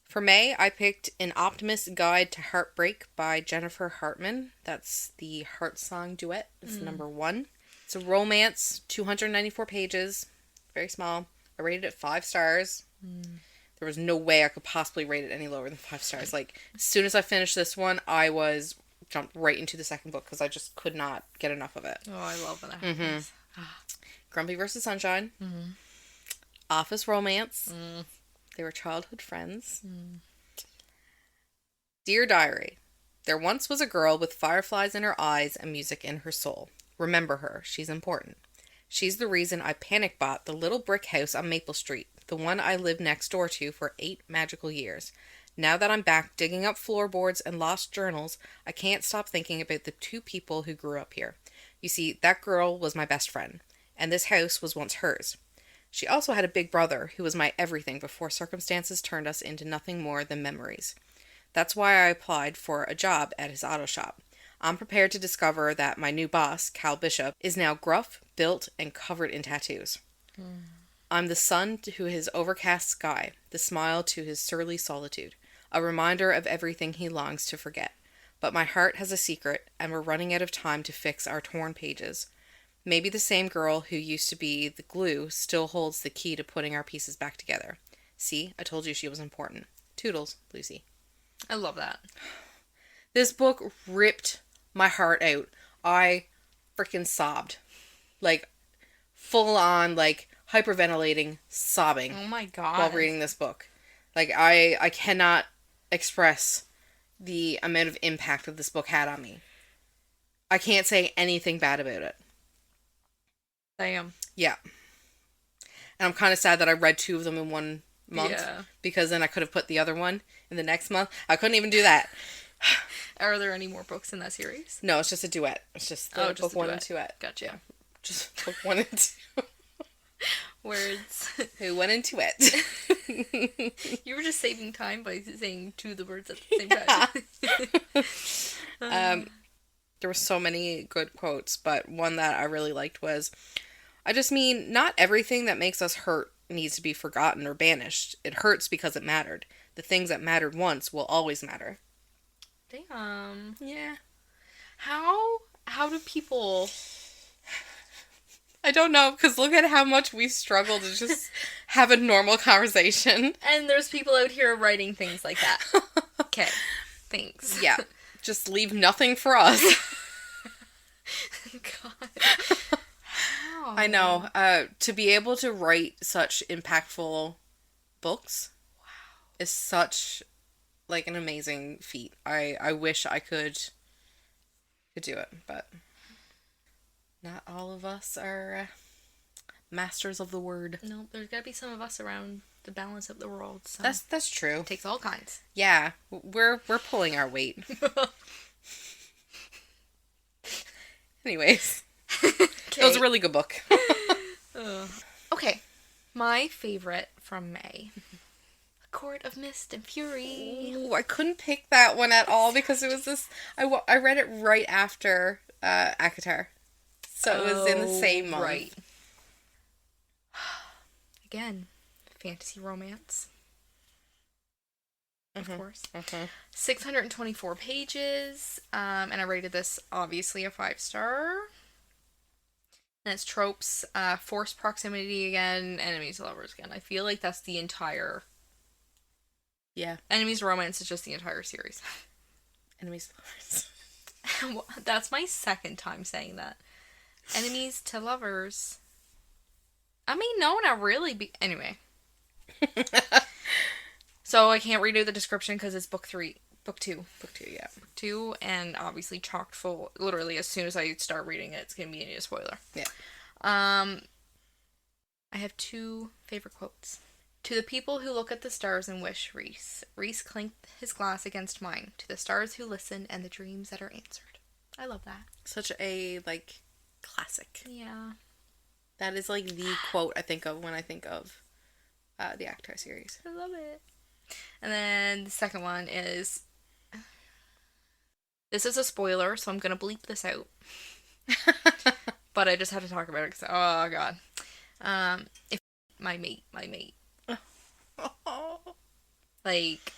For May, I picked An Optimist's Guide to Heartbreak by Jennifer Hartman. That's the Heart Song duet. It's number 1. It's a romance, 294 pages, very small. I rated it 5 stars. There was no way I could possibly rate it any lower than 5 stars. Like, as soon as I finished this one, I was jumped right into the second book because I just could not get enough of it. Oh, I love when that happens. Grumpy vs. Sunshine. Office Romance. They were childhood friends. Dear Diary. There once was a girl with fireflies in her eyes and music in her soul. Remember her. She's important. She's the reason I panic bought the little brick house on Maple Street, the one I lived next door to for 8 magical years. Now that I'm back digging up floorboards and lost journals, I can't stop thinking about the 2 people who grew up here. You see, that girl was my best friend, and this house was once hers. She also had a big brother who was my everything before circumstances turned us into nothing more than memories. That's why I applied for a job at his auto shop. I'm prepared to discover that my new boss, Cal Bishop, is now gruff, built, and covered in tattoos. I'm the sun to his overcast sky, the smile to his surly solitude, a reminder of everything he longs to forget. But my heart has a secret, and we're running out of time to fix our torn pages. Maybe the same girl who used to be the glue still holds the key to putting our pieces back together. See, I told you she was important. Toodles, Lucy. I love that. This book ripped my heart out. I freaking sobbed. Like, full on, like, hyperventilating, sobbing Oh my god. while reading this book. Like, I cannot express the amount of impact that this book had on me. I can't say anything bad about it. Damn. Yeah. And I'm kind of sad that I read 2 of them in 1 month. Yeah. Because then I could have put the other one in the next month. I couldn't even do that. Are there any more books in that series? No, it's just a duet. It's just the just book a 1 duet. and duet. Gotcha. Just book 1 and 2. Words. Who went into it? You were just saving time by saying 2 of the words at the same time. There were so many good quotes, but one that I really liked was, I just mean, not everything that makes us hurt needs to be forgotten or banished. It hurts because it mattered. The things that mattered once will always matter. Damn. Yeah. How do people... I don't know, because look at how much we struggle to just have a normal conversation. And there's people out here writing things like that. Okay. Thanks. Yeah. Just leave nothing for us. God. How? I know. To be able to write such impactful books is such, like, an amazing feat. I wish I could do it, but not all of us are masters of the word. No, there's gotta be some of us around to balance up the world. So That's true. it takes all kinds. Yeah, we're pulling our weight. Anyways, it was a really good book. Okay, my favorite from May. A Court of Mist and Fury. Ooh, I couldn't pick that one at all because it was this. I read it right after ACOTAR, so it was in the same month. Right. Again, fantasy romance. Of course. 624 pages, and I rated this obviously a 5-star. And it's tropes, forced proximity again, enemies to lovers again. I feel like that's the entire... Yeah. Enemies to romance is just the entire series. Enemies to lovers. That's my second time saying that. Enemies to lovers. I mean, no, not really. Anyway. So I can't redo the description because it's book 2. Book 2, yeah. Book 2, and obviously chocked full. Literally, as soon as I start reading it, it's going to be a spoiler. Yeah. I have 2 favorite quotes. To the people who look at the stars and wish, Reese. Reese clinked his glass against mine. To the stars who listen and the dreams that are answered. I love that. Such a, like, classic. Yeah. That is, like, the quote I think of when I think of the ACOTAR series. I love it. And then the second one is... This is a spoiler, so I'm going to bleep this out. But I just had to talk about it because, oh, God. If my mate. Like...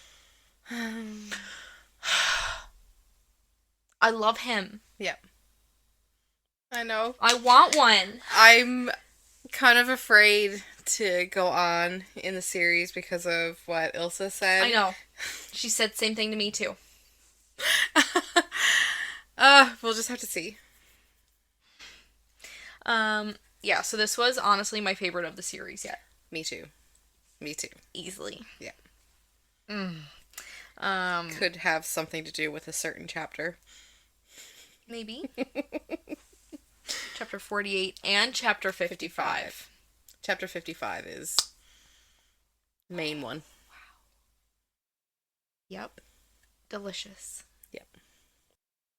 I love him. Yeah. I know. I want one. I'm kind of afraid to go on in the series because of what Ilsa said. I know. She said the same thing to me, too. We'll just have to see. Yeah, so this was honestly my favorite of the series yet. Me too. Easily. Yeah. Mm. Could have something to do with a certain chapter. Maybe. Chapter 48 and chapter 55. Chapter 55 is the main one. Yep. Delicious. Yep.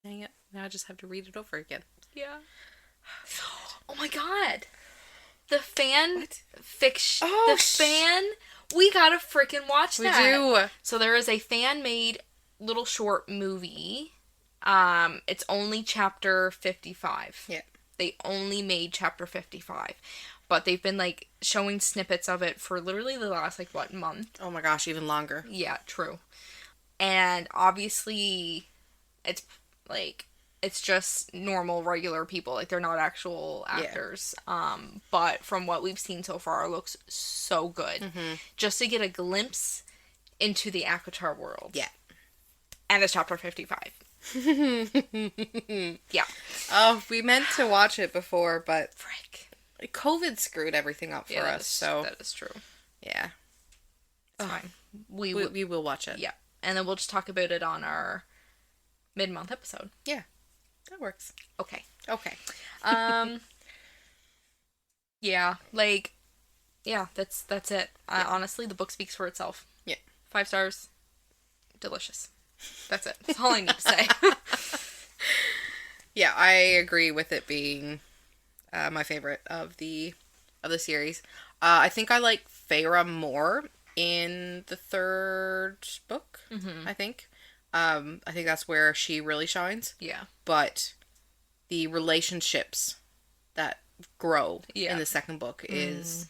Dang it. Now I just have to read it over again. Yeah. Oh my god. The fan fiction. Oh, We gotta freaking watch that. We do. So there is a fan-made little short movie. It's only chapter 55. Yeah. They only made chapter 55. But they've been, like, showing snippets of it for literally the last, like, what, month? Oh my gosh, even longer. Yeah, true. And obviously, it's, like, it's just normal, regular people. Like, they're not actual actors. But from what we've seen so far, it looks so good. Just to get a glimpse into the Avatar world. Yeah. And it's chapter 55. Yeah. Oh, we meant to watch it before, but Frick. COVID screwed everything up for us, so... That is true. Yeah. It's fine. We will watch it. Yeah. And then we'll just talk about it on our mid-month episode. Yeah. That works. Okay. Okay. Yeah, like, yeah, that's it. Honestly, the book speaks for itself. Yeah. 5 stars. Delicious. That's it. That's all I need to say. Yeah, I agree with it being my favorite of the series. I think I like Feyre more in the 3rd book, I think. I think that's where she really shines. Yeah. But the relationships that grow in the 2nd book is,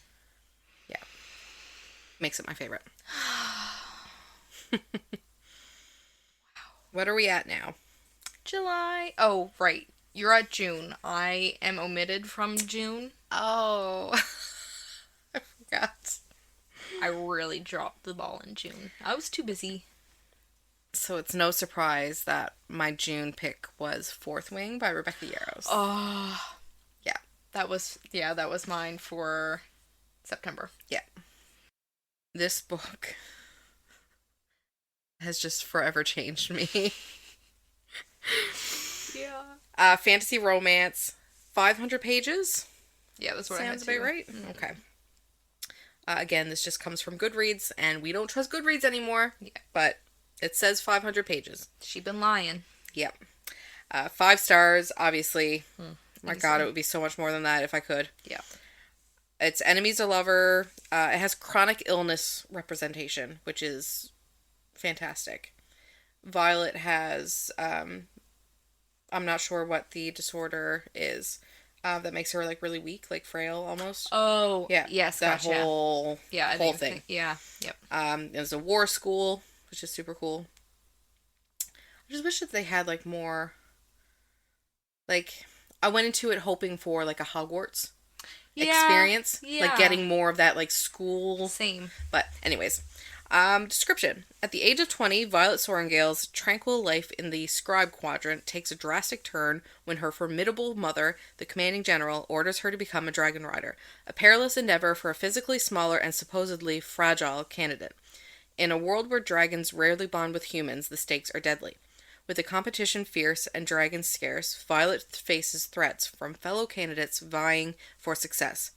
makes it my favorite. What are we at now? July. Oh, right. You're at June. I am omitted from June. Oh. I forgot. I really dropped the ball in June. I was too busy. So it's no surprise that my June pick was Fourth Wing by Rebecca Yarros. Oh. Yeah. That was mine for September. Yeah. This book has just forever changed me. Yeah. Fantasy romance, 500 pages. Yeah, that's what Sounds I had about right. Mm-hmm. Okay. Again, this just comes from Goodreads, and we don't trust Goodreads anymore. Yeah. But it says 500 pages. She been lying. Yep. 5 stars, obviously. My God, it would be so much more than that if I could. Yeah. It's enemies to lover. It has chronic illness representation, which is fantastic. Violet has, I'm not sure what the disorder is, that makes her, like, really weak, like, frail, almost. Oh, Yeah. yes, that gotcha. whole thing. Yeah, yep. It was a war school, which is super cool. I just wish that they had, like, more, like, I went into it hoping for, like, a Hogwarts experience. Yeah. Like, getting more of that, like, school. Same. But, anyways. Description. At the age of 20, Violet Sorrengail's tranquil life in the Scribe Quadrant takes a drastic turn when her formidable mother, the commanding general, orders her to become a dragon rider, a perilous endeavor for a physically smaller and supposedly fragile candidate. In a world where dragons rarely bond with humans, the stakes are deadly. With the competition fierce and dragons scarce, Violet faces threats from fellow candidates vying for success.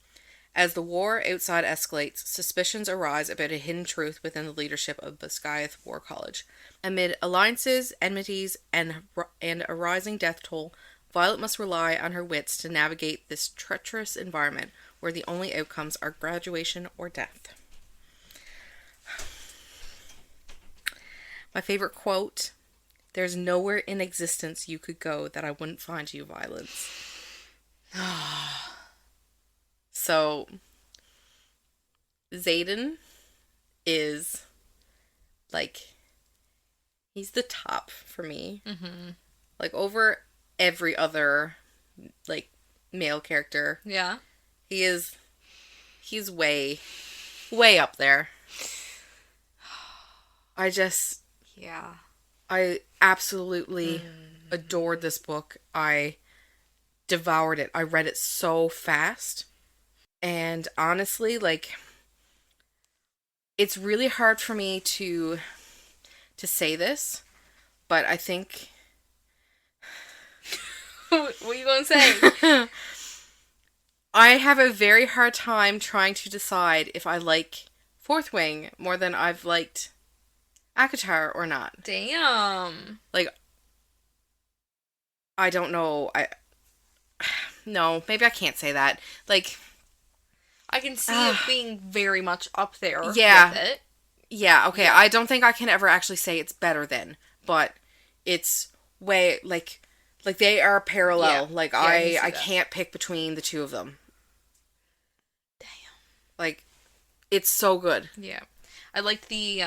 As the war outside escalates, suspicions arise about a hidden truth within the leadership of Basgiath War College. Amid alliances, enmities, and a rising death toll, Violet must rely on her wits to navigate this treacherous environment where the only outcomes are graduation or death. My favorite quote: "There's nowhere in existence you could go that I wouldn't find you, Violence." So, Xaden is, like, he's the top for me. Mm-hmm. Like, over every other, like, male character. Yeah. He's way, way up there. Yeah. I absolutely adored this book. I devoured it. I read it so fast. And honestly, like, it's really hard for me to say this, but I think... What are you going to say? I have a very hard time trying to decide if I like Fourth Wing more than I've liked ACOTAR or not. Damn. Like, I don't know. No, maybe I can't say that. Like... I can see it being very much up there with it. Yeah, okay. Yeah. I don't think I can ever actually say it's better than, but it's way, like they are parallel. Yeah. Like, I can't pick between the two of them. Damn. Like, it's so good. Yeah. I liked the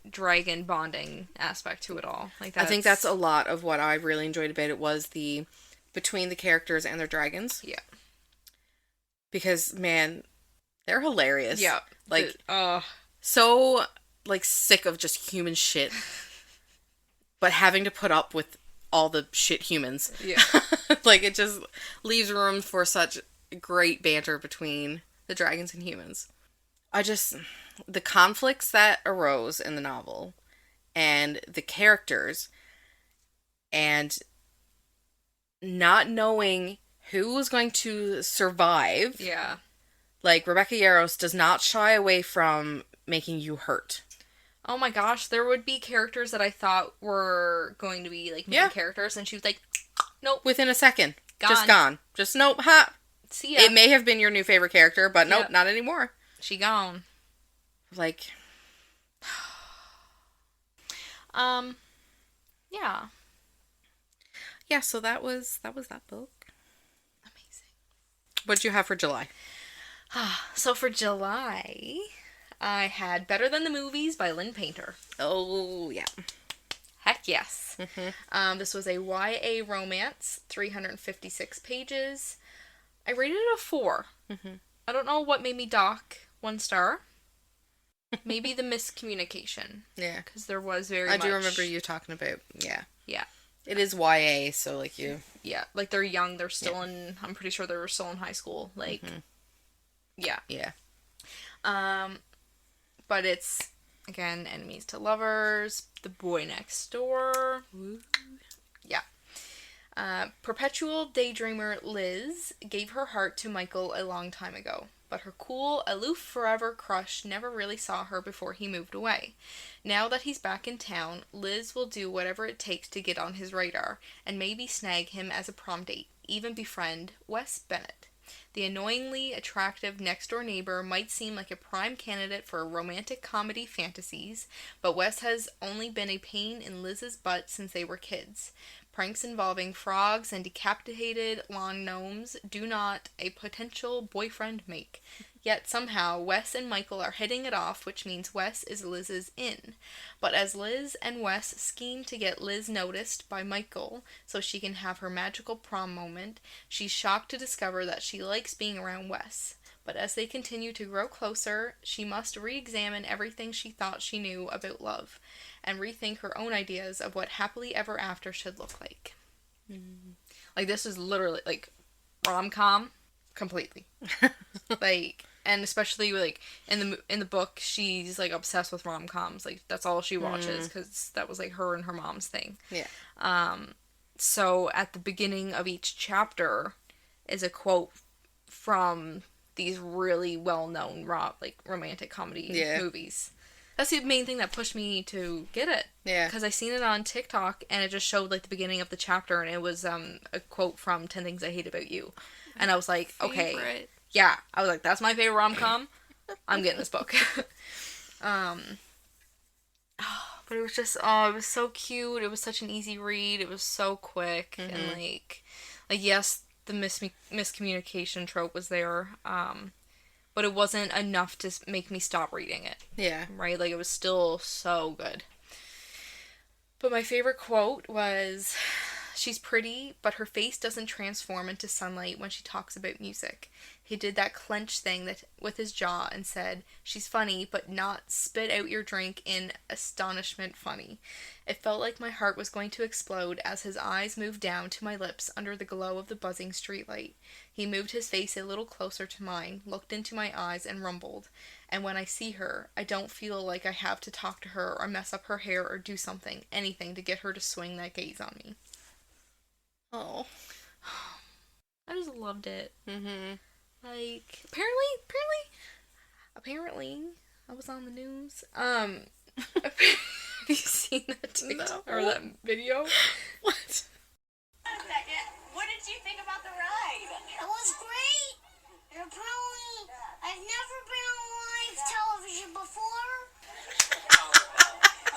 dragon bonding aspect to it all. Like I think that's a lot of what I really enjoyed about it was the between the characters and their dragons. Yeah. Because, man, they're hilarious. Yeah. Like, so, like, sick of just human shit. But having to put up with all the shit humans. Yeah. Like, it just leaves room for such great banter between the dragons and humans. The conflicts that arose in the novel, and the characters, and not knowing who was going to survive. Yeah. Like, Rebecca Yarros does not shy away from making you hurt. Oh my gosh, there would be characters that I thought were going to be, like, main characters, and she was like, nope. Within a second. Gone. Just gone. Just nope, ha. See ya. It may have been your new favorite character, but nope, not anymore. She gone. Like... Yeah. Yeah, so that was that book. Amazing. What did you have for July? So for July, I had Better Than the Movies by Lynn Painter. Oh, yeah. Heck yes. Mm-hmm. This was a YA romance, 356 pages. I rated it a 4. Mm-hmm. I don't know what made me dock 1 star. Maybe the miscommunication. Yeah. Because there was very I much... do remember you talking about, yeah. Yeah. It is YA, so, like, you... Yeah, like, they're young, they're still in... I'm pretty sure they were still in high school. Like, yeah. Yeah. But it's, again, enemies to lovers, the boy next door. Ooh. Yeah. Perpetual daydreamer Liz gave her heart to Michael a long time ago, but her cool, aloof forever crush never really saw her before he moved away. Now that he's back in town, Liz will do whatever it takes to get on his radar, and maybe snag him as a prom date, even befriend Wes Bennett. The annoyingly attractive next-door neighbor might seem like a prime candidate for romantic comedy fantasies, but Wes has only been a pain in Liz's butt since they were kids. Pranks involving frogs and decapitated lawn gnomes do not a potential boyfriend make. Yet somehow Wes and Michael are hitting it off, which means Wes is Liz's in. But as Liz and Wes scheme to get Liz noticed by Michael so she can have her magical prom moment, she's shocked to discover that she likes being around Wes. But as they continue to grow closer, she must re-examine everything she thought she knew about love, and rethink her own ideas of what happily ever after should look like. Like, this is literally, like, rom-com completely. Like, and especially, like, in the book, she's, like, obsessed with rom-coms. Like, that's all she watches, because that was, like, her and her mom's thing. Yeah. So at the beginning of each chapter is a quote from these really well-known romantic comedy movies. That's the main thing that pushed me to get it. Yeah. Because I seen it on TikTok, and it just showed, like, the beginning of the chapter, and it was a quote from 10 Things I Hate About You. And I was like, okay. Yeah. I was like, that's my favorite rom-com. I'm getting this book. But it was just, it was so cute. It was such an easy read. It was so quick. And, like, yes, the miscommunication trope was there. But it wasn't enough to make me stop reading it. Yeah. Right? Like, it was still so good. But my favorite quote was, "She's pretty, but her face doesn't transform into sunlight when she talks about music." He did that clench thing that with his jaw and said, "She's funny, but not spit out your drink in astonishment funny." It felt like my heart was going to explode as his eyes moved down to my lips under the glow of the buzzing streetlight. He moved his face a little closer to mine, looked into my eyes, and rumbled, "And when I see her, I don't feel like I have to talk to her or mess up her hair or do anything to get her to swing that gaze on me." Oh. I just loved it. Mm-hmm. Like, apparently, I was on the news. Have you seen that TikTok or that video? What? What did you think about the ride? It was great. And apparently, I've never been on live television before.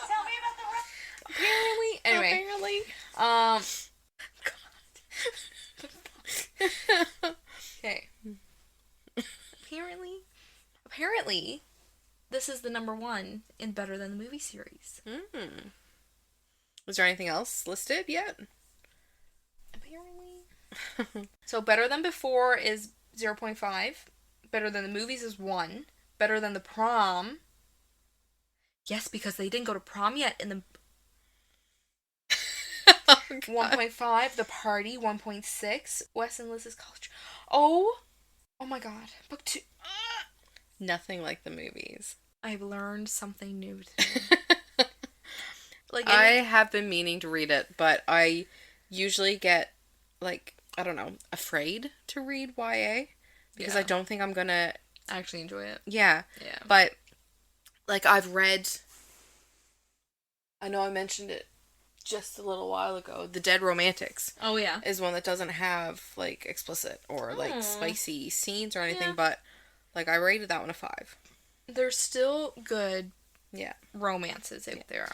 Tell me about the ride. Apparently. God. Okay. Apparently, this is the number one in Better Than the Movie series. Was there anything else listed yet? Apparently. So Better Than Before is 0.5. Better Than the Movies is 1. Better Than the Prom. Yes, because they didn't go to prom yet in the... 1.5. The Party, 1.6. Wes and Liz's College. Oh my god. Book 2. Nothing like the movies. I've learned something new today. Like I have been meaning to read it, but I usually get, like, I don't know, afraid to read YA because I don't think I'm gonna actually enjoy it. Yeah. Yeah. But, like, I've read, I know I mentioned it just a little while ago, The Dead Romantics. Oh, yeah. Is one that doesn't have, like, explicit or, like, spicy scenes or anything, but, like, I rated that one a 5. There's still good romances out Yeah. there.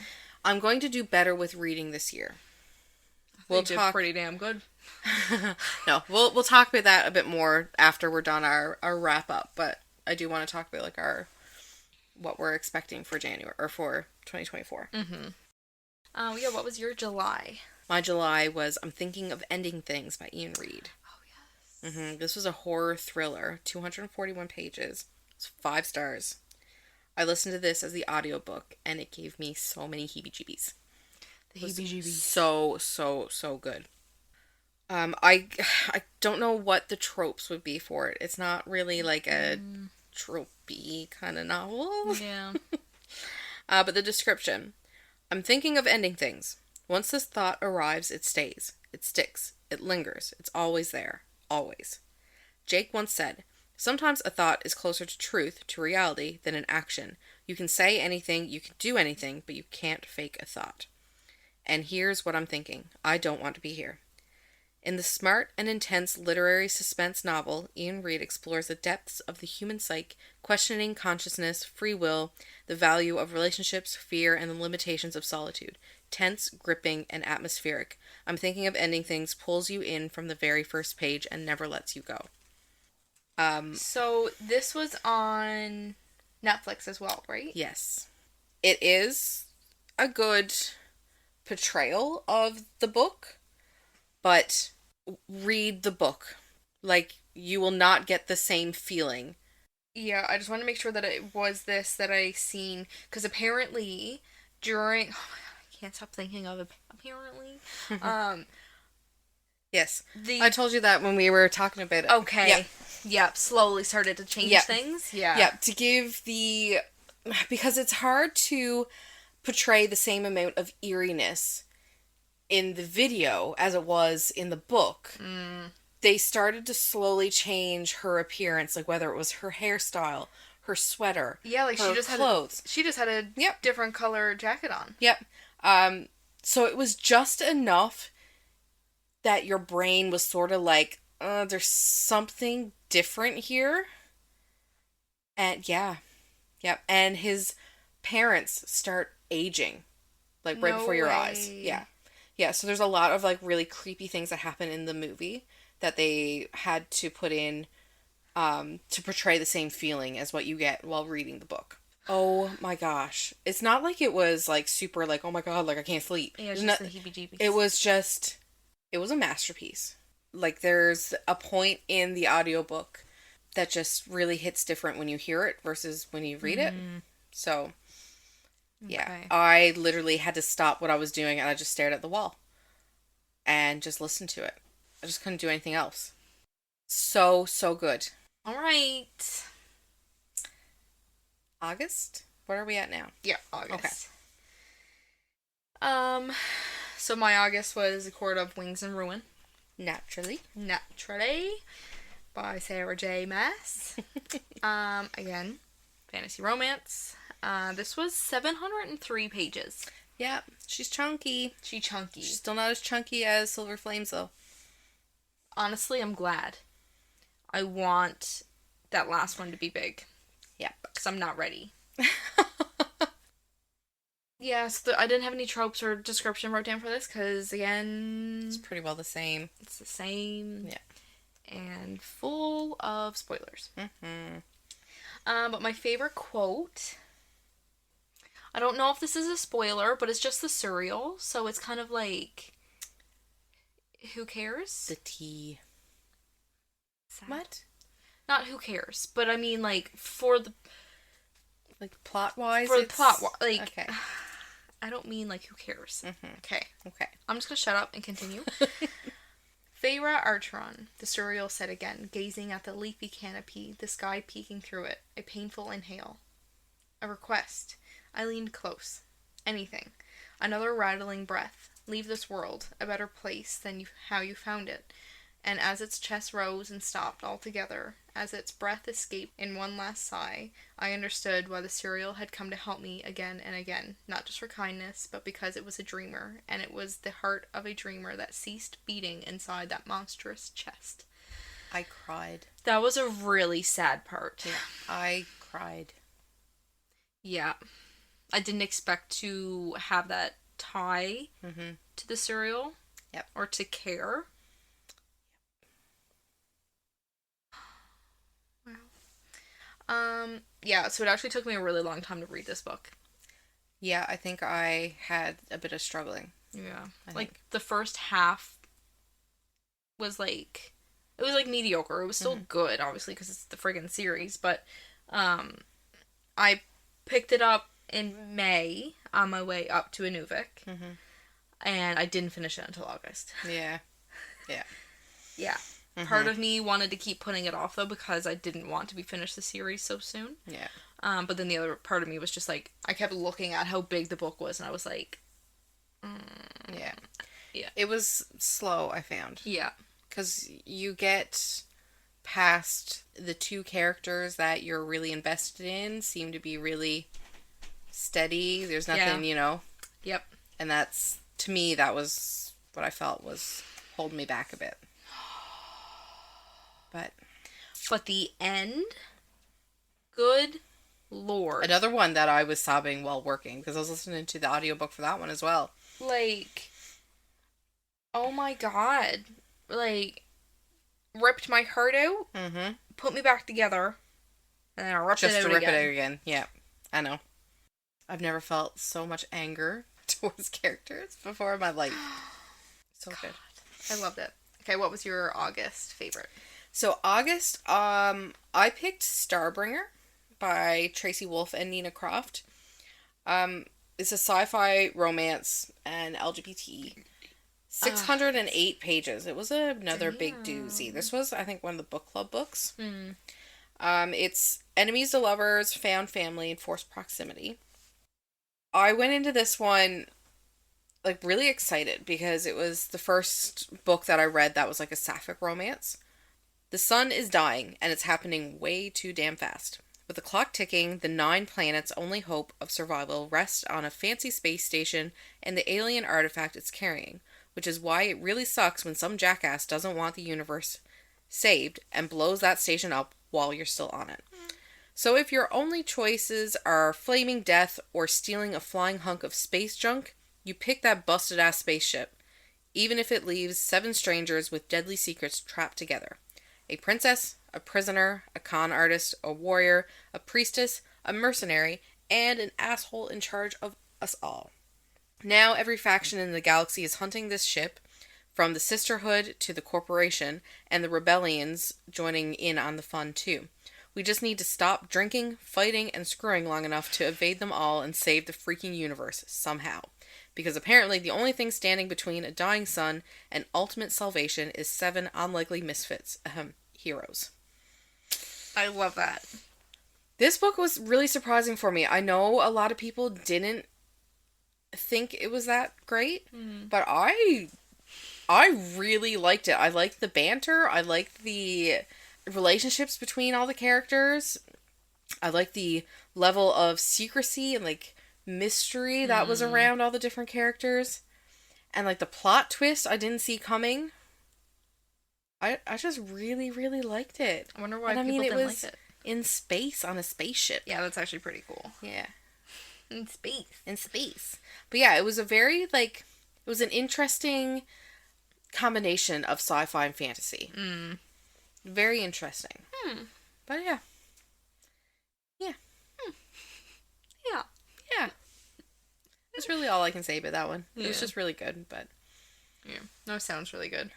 I'm going to do better with reading this year. We'll talk pretty damn good. No, we'll talk about that a bit more after we're done our wrap up, but I do want to talk about, like, what we're expecting for January or for 2024. Yeah, what was your July? My July was I'm Thinking of Ending Things by Ian Reid. Oh, yes. This was a horror thriller, 241 pages. It's 5 stars. I listened to this as the audiobook, and it gave me so many heebie-jeebies. The heebie-jeebies. So good. I don't know what the tropes would be for it. It's not really like a tropey kind of novel. Yeah. But the description. I'm thinking of ending things. Once this thought arrives, it stays. It sticks. It lingers. It's always there. Always. Jake once said, sometimes a thought is closer to truth, to reality, than an action. You can say anything, you can do anything, but you can't fake a thought. And here's what I'm thinking. I don't want to be here. In the smart and intense literary suspense novel, Ian Reid explores the depths of the human psyche, questioning consciousness, free will, the value of relationships, fear, and the limitations of solitude. Tense, gripping, and atmospheric. I'm Thinking of Ending Things pulls you in from the very first page and never lets you go. So this was on Netflix as well, right? Yes. It is a good portrayal of the book, but read the book. Like, you will not get the same feeling. Yeah, I just want to make sure that it was this that I seen, because apparently during... Oh my god, I can't stop thinking of it. Apparently. Yes. I told you that when we were talking about it. Okay. Yep, slowly started to change things. Yeah, to give the... Because it's hard to portray the same amount of eeriness in the video as it was in the book. They started to slowly change her appearance, like whether it was her hairstyle, her sweater, like her she just clothes. She just had a different color jacket on. Yep. So it was just enough that your brain was sort of like, there's something different here. And Yep. And his parents start aging, like right before your eyes. Yeah, so there's a lot of, like, really creepy things that happen in the movie that they had to put in to portray the same feeling as what you get while reading the book. Oh my gosh. It's not like it was, like, super, like, oh my god, like, I can't sleep. Yeah, it's just the heebie-jeebies. It was a masterpiece. Like, there's a point in the audiobook that just really hits different when you hear it versus when you read it. So... yeah, Okay. I literally had to stop what I was doing and I just stared at the wall and just listened to it. I just couldn't do anything else. So good. All right. August? What are we at now? Yeah, August. Okay. So my August was A Court of Wings and Ruin. Naturally. By Sarah J. Maas. Again, fantasy romance. This was 703 pages. Yeah, she's chunky. She's chunky. She's still not as chunky as Silver Flames, though. Honestly, I'm glad. I want that last one to be big. Yeah. Because I'm not ready. Yes, I didn't have any tropes or description wrote down for this, because, again... It's pretty well the same. It's the same. Yeah. And full of spoilers. Mm-hmm. But my favorite quote I don't know if this is a spoiler, but it's just the cereal, so it's kind of like, who cares? The tea. Sad. What? Not who cares, but I mean, like, for the Like, plot-wise? like, Okay. I don't mean, like, who cares. Mm-hmm. Okay. Okay. I'm just gonna shut up and continue. Feyre Archeron, the cereal said again, gazing at the leafy canopy, the sky peeking through it, a painful inhale. A request. I leaned close. Anything. Another rattling breath. Leave this world, a better place than how you found it. And as its chest rose and stopped altogether, as its breath escaped in one last sigh, I understood why the cereal had come to help me again and again, not just for kindness, but because it was a dreamer, and it was the heart of a dreamer that ceased beating inside that monstrous chest. I cried. That was a really sad part. Yeah, I cried. Yeah. I didn't expect to have that tie to the cereal. Yep. Or to care. Wow. Yeah, so it actually took me a really long time to read this book. Yeah, I think I had a bit of struggling. Yeah. I Like, think. the first half was like, it was like mediocre. It was still good, obviously, because it's the friggin' series, but I picked it up in May on my way up to Inuvik, and I didn't finish it until August. Yeah. Yeah. Yeah. Part of me wanted to keep putting it off, though, because I didn't want to be finished the series so soon. Yeah. But then the other part of me was just like, I kept looking at how big the book was, and I was like, Yeah. Yeah. It was slow, I found. yeah. Because you get past the two characters that you're really invested in, seem to be really steady. There's nothing, Yep. and that's, to me, that was what I felt was holding me back a bit. But the end, good lord. Another one that I was sobbing while working, because I was listening to the audiobook for that one as well. Like, oh my god. Like, ripped my heart out, put me back together, and then I ripped it out Just to rip again. it out again. Yeah, I know. I've never felt so much anger towards characters before in my life. So good. I loved it. Okay, what was your August favorite? So August, I picked Starbringer by Tracy Wolff and Nina Croft. It's a sci-fi romance and LGBT. 608 pages. It was another big doozy. This was, I think, one of the book club books. It's enemies to lovers, found family, and forced proximity. I went into this one like really excited because it was the first book that I read that was like a sapphic romance. The sun is dying, and it's happening way too damn fast. With the clock ticking, the 9 planets' only hope of survival rests on a fancy space station and the alien artifact it's carrying, which is why it really sucks when some jackass doesn't want the universe saved and blows that station up while you're still on it. So if your only choices are flaming death or stealing a flying hunk of space junk, you pick that busted-ass spaceship, even if it leaves 7 strangers with deadly secrets trapped together. A princess, a prisoner, a con artist, a warrior, a priestess, a mercenary, and an asshole in charge of us all. Now every faction in the galaxy is hunting this ship, from the Sisterhood to the Corporation, and the rebellions joining in on the fun too. We just need to stop drinking, fighting, and screwing long enough to evade them all and save the freaking universe somehow. Because apparently the only thing standing between a dying sun and ultimate salvation is 7 unlikely misfits, heroes. I love that. This book was really surprising for me. I know a lot of people didn't think it was that great, but I really liked it. I liked the banter. I liked the relationships between all the characters. I liked the level of secrecy and like mystery that was around all the different characters, and like the plot twist I didn't see coming. I just really, really liked it. I wonder why and, people it didn't was like it. in space on a spaceship. Yeah, that's actually pretty cool. Yeah. In space. In space. But yeah, it was a very like, it was an interesting combination of sci-fi and fantasy. Very interesting. But yeah. Yeah. Yeah. Yeah. That's really all I can say about that one. It was Yeah. just really good, but Yeah. No, sounds really good.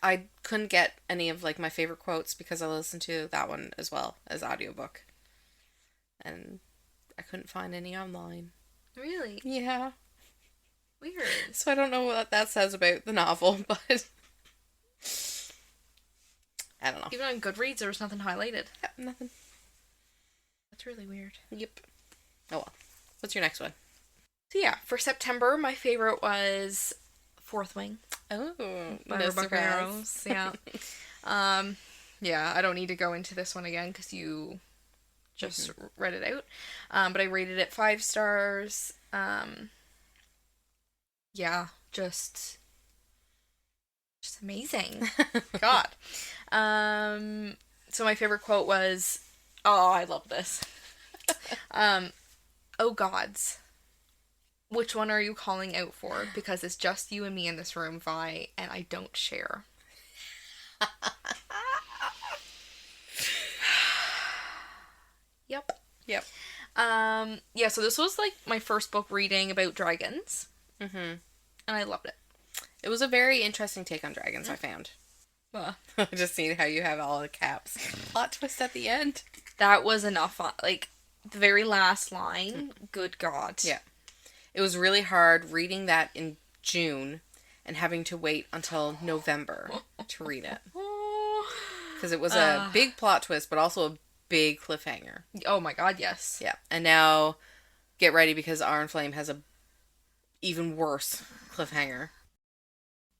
I couldn't get any of like my favorite quotes because I listened to that one as well as audiobook. And I couldn't find any online. Really? Yeah. Weird. So I don't know what that says about the novel, but I don't know. Even on Goodreads, there was nothing highlighted. Yep, nothing. That's really weird. Yep. Oh well. What's your next one? So yeah, for September, my favorite was Fourth Wing Oh, by no Rebecca surprise. Yarros. Yeah. Yeah, I don't need to go into this one again because you just read it out. But I rated it 5 stars. Yeah, just amazing. God. So my favorite quote was, oh, I love this. Oh gods, which one are you calling out for? Because it's just you and me in this room, Vi, and I don't share. Yep. Yep. Yeah, so this was like my first book reading about dragons. Mm-hmm. And I loved it. It was a very interesting take on dragons, I found. Well, I just seen how you have all the caps. Plot twist at the end. that was enough. Like, the very last line, good God. Yeah. It was really hard reading that in June and having to wait until November to read it. Because it was a big plot twist, but also a big cliffhanger. Oh my God, yes. Yeah. And now, get ready because Iron Flame has a even worse cliffhanger.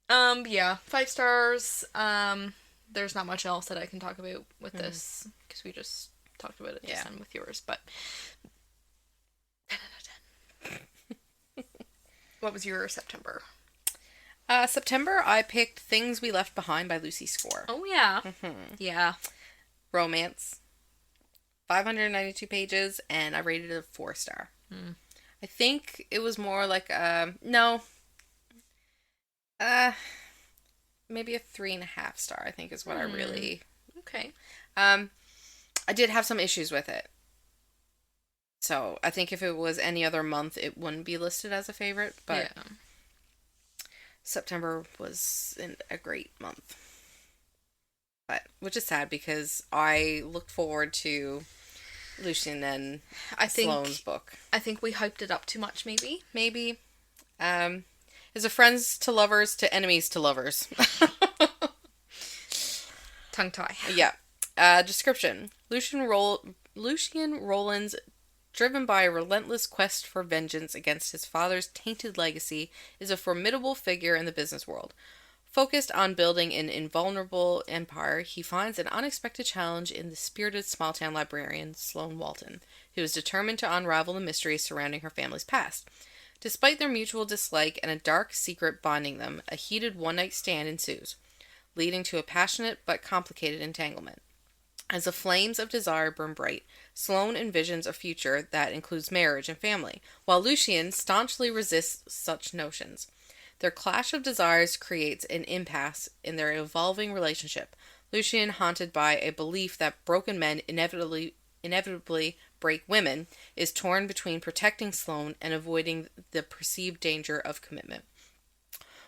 Yeah, 5 stars. There's not much else that I can talk about with this, because we just talked about it just then with yours, but 10 out of 10. What was your September? September, I picked Things We Left Behind by Lucy Score. Oh, yeah. Yeah. Romance. 592 pages, and I rated it a 4 star. I think it was more like maybe a 3.5 star, I think is what I really... Okay. I did have some issues with it. So, I think if it was any other month, it wouldn't be listed as a favorite, but yeah. September was a great month. But, which is sad because I looked forward to Lucian and Sloane's book. I think we hyped it up too much, maybe. Maybe. Is a friends to lovers to enemies to lovers. Tongue tie. Yeah. Description. Lucian Roland's, driven by a relentless quest for vengeance against his father's tainted legacy, is a formidable figure in the business world. Focused on building an invulnerable empire, he finds an unexpected challenge in the spirited small-town librarian, Sloane Walton, who is determined to unravel the mysteries surrounding her family's past. Despite their mutual dislike and a dark secret bonding them, a heated one-night stand ensues, leading to a passionate but complicated entanglement. As the flames of desire burn bright, Sloane envisions a future that includes marriage and family, while Lucian staunchly resists such notions. Their clash of desires creates an impasse in their evolving relationship. Lucian, haunted by a belief that broken men inevitably break women, is torn between protecting Sloane and avoiding the perceived danger of commitment.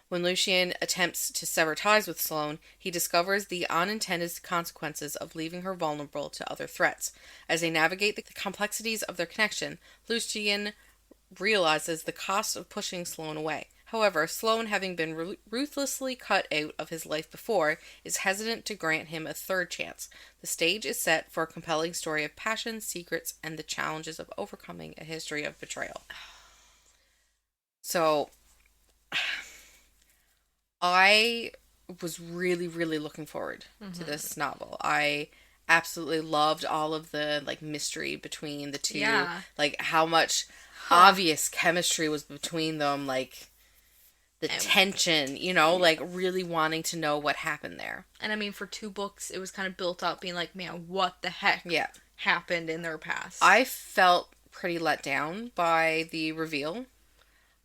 When Lucian attempts to sever ties with Sloane, he discovers the unintended consequences of leaving her vulnerable to other threats. As they navigate the complexities of their connection, Lucian realizes the cost of pushing Sloane away. However, Sloane, having been ruthlessly cut out of his life before, is hesitant to grant him a third chance. The stage is set for a compelling story of passion, secrets, and the challenges of overcoming a history of betrayal. So, I was really, really looking forward to this novel. I absolutely loved all of the, like, mystery between the two. Yeah. Like, how much obvious chemistry was between them, like... the tension, you know, like really wanting to know what happened there. And I mean, for 2 books, it was kind of built up being like, man, what the heck happened in their past? I felt pretty let down by the reveal.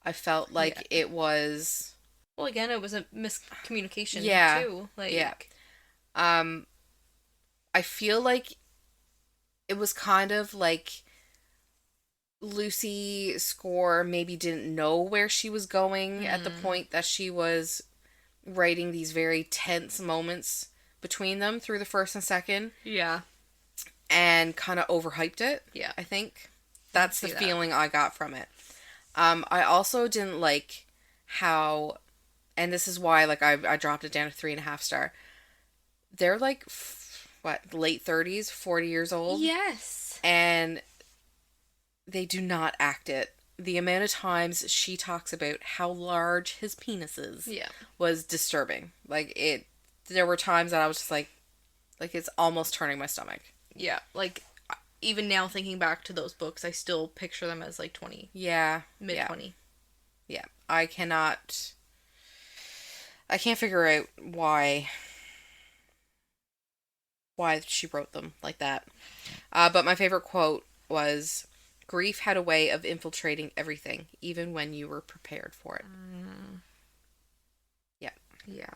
I felt like it was... Well, again, it was a miscommunication, too. Like, I feel like it was kind of like Lucy Score maybe didn't know where she was going at the point that she was writing these very tense moments between them through the first and second, Yeah. and kind of overhyped it. Yeah. I think that's the see that. feeling I got from it. I also didn't like how, and this is why like I dropped it down to 3.5 star. They're like late 30s, 40 years old. Yes. And they do not act it. The amount of times she talks about how large his penis is was disturbing. Like, there were times that I was just like it's almost turning my stomach. Yeah. Like, even now thinking back to those books, I still picture them as like 20. Yeah. Mid-20. Yeah. I can't figure out why she wrote them like that. But my favorite quote was, "Grief had a way of infiltrating everything, even when you were prepared for it." Yeah. Yeah.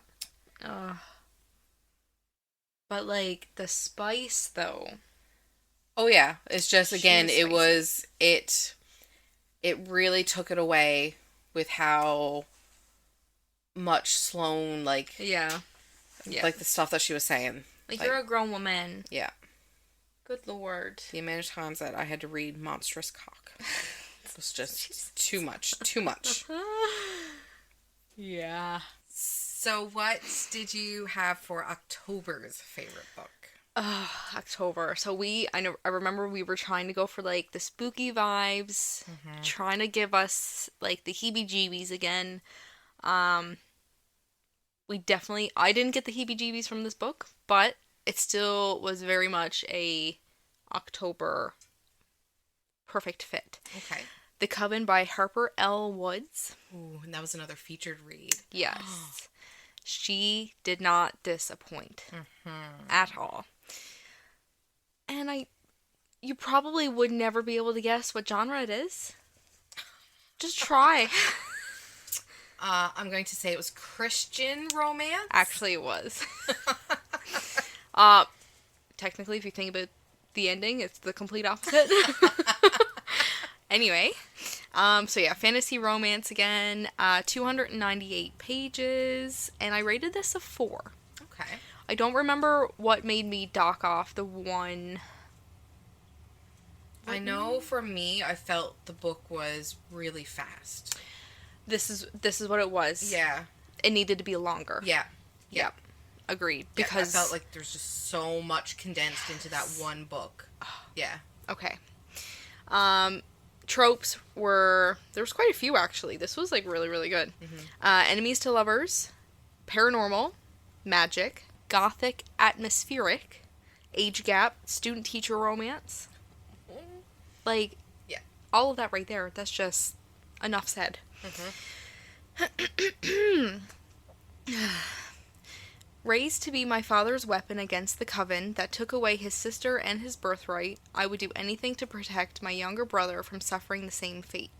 But, like, the spice, though. Oh, yeah. It's just, again, She was it really took it away with how much Sloane, like... Yeah. Like, the stuff that she was saying. Like, you're a grown woman. Yeah. Good lord. The amount of times that I had to read Monstrous Cock. It was just too much. Too much. Yeah. So what did you have for October's favorite book? October. So I remember we were trying to go for like the spooky vibes, trying to give us like the heebie-jeebies again. I didn't get the heebie-jeebies from this book, but it still was very much a October perfect fit. Okay. The Coven by Harper L. Woods. Ooh, and that was another featured read. Yes. She did not disappoint at all. And you probably would never be able to guess what genre it is. Just try. I'm going to say it was Christian romance. Actually, it was. Technically, if you think about the ending, it's the complete opposite. Anyway, so yeah, fantasy romance again, 298 pages, and I rated this a 4. Okay. I don't remember what made me dock off the 1. I know for me, I felt the book was really fast. This is what it was. Yeah. It needed to be longer. Yeah. Yep. Agreed. Yeah, Because I felt like there's just so much condensed into that one book. Yeah. Okay. Tropes there was quite a few actually. This was like really, really good. Enemies to lovers, paranormal, magic, gothic, atmospheric, age gap, student teacher romance. Like, yeah, all of that right there. That's just enough said. Raised to be my father's weapon against the coven that took away his sister and his birthright, I would do anything to protect my younger brother from suffering the same fate.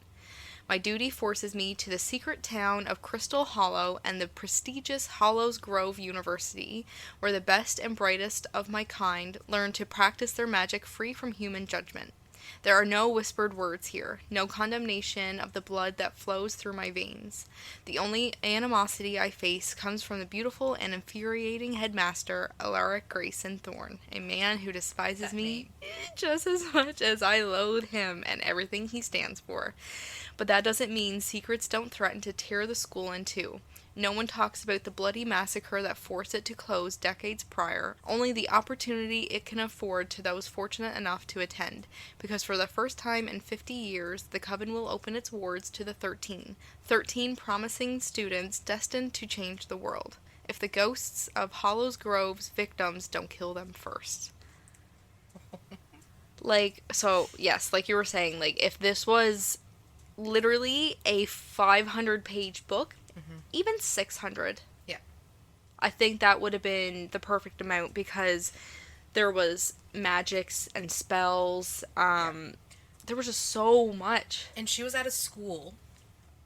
My duty forces me to the secret town of Crystal Hollow and the prestigious Hollows Grove University, where the best and brightest of my kind learn to practice their magic free from human judgment. There are no whispered words here, no condemnation of the blood that flows through my veins. The only animosity I face comes from the beautiful and infuriating headmaster, Alaric Grayson Thorne, a man who despises me just as much as I loathe him and everything he stands for. But that doesn't mean secrets don't threaten to tear the school in two. No one talks about the bloody massacre that forced it to close decades prior, only the opportunity it can afford to those fortunate enough to attend, because for the first time in 50 years, the Coven will open its wards to the 13 promising students destined to change the world, if the ghosts of Hollows Grove's victims don't kill them first. Yes, like you were saying, like, if this was literally a 500-page book, even 600. Yeah. I think that would have been the perfect amount because there was magics and spells. There was just so much. And she was at a school,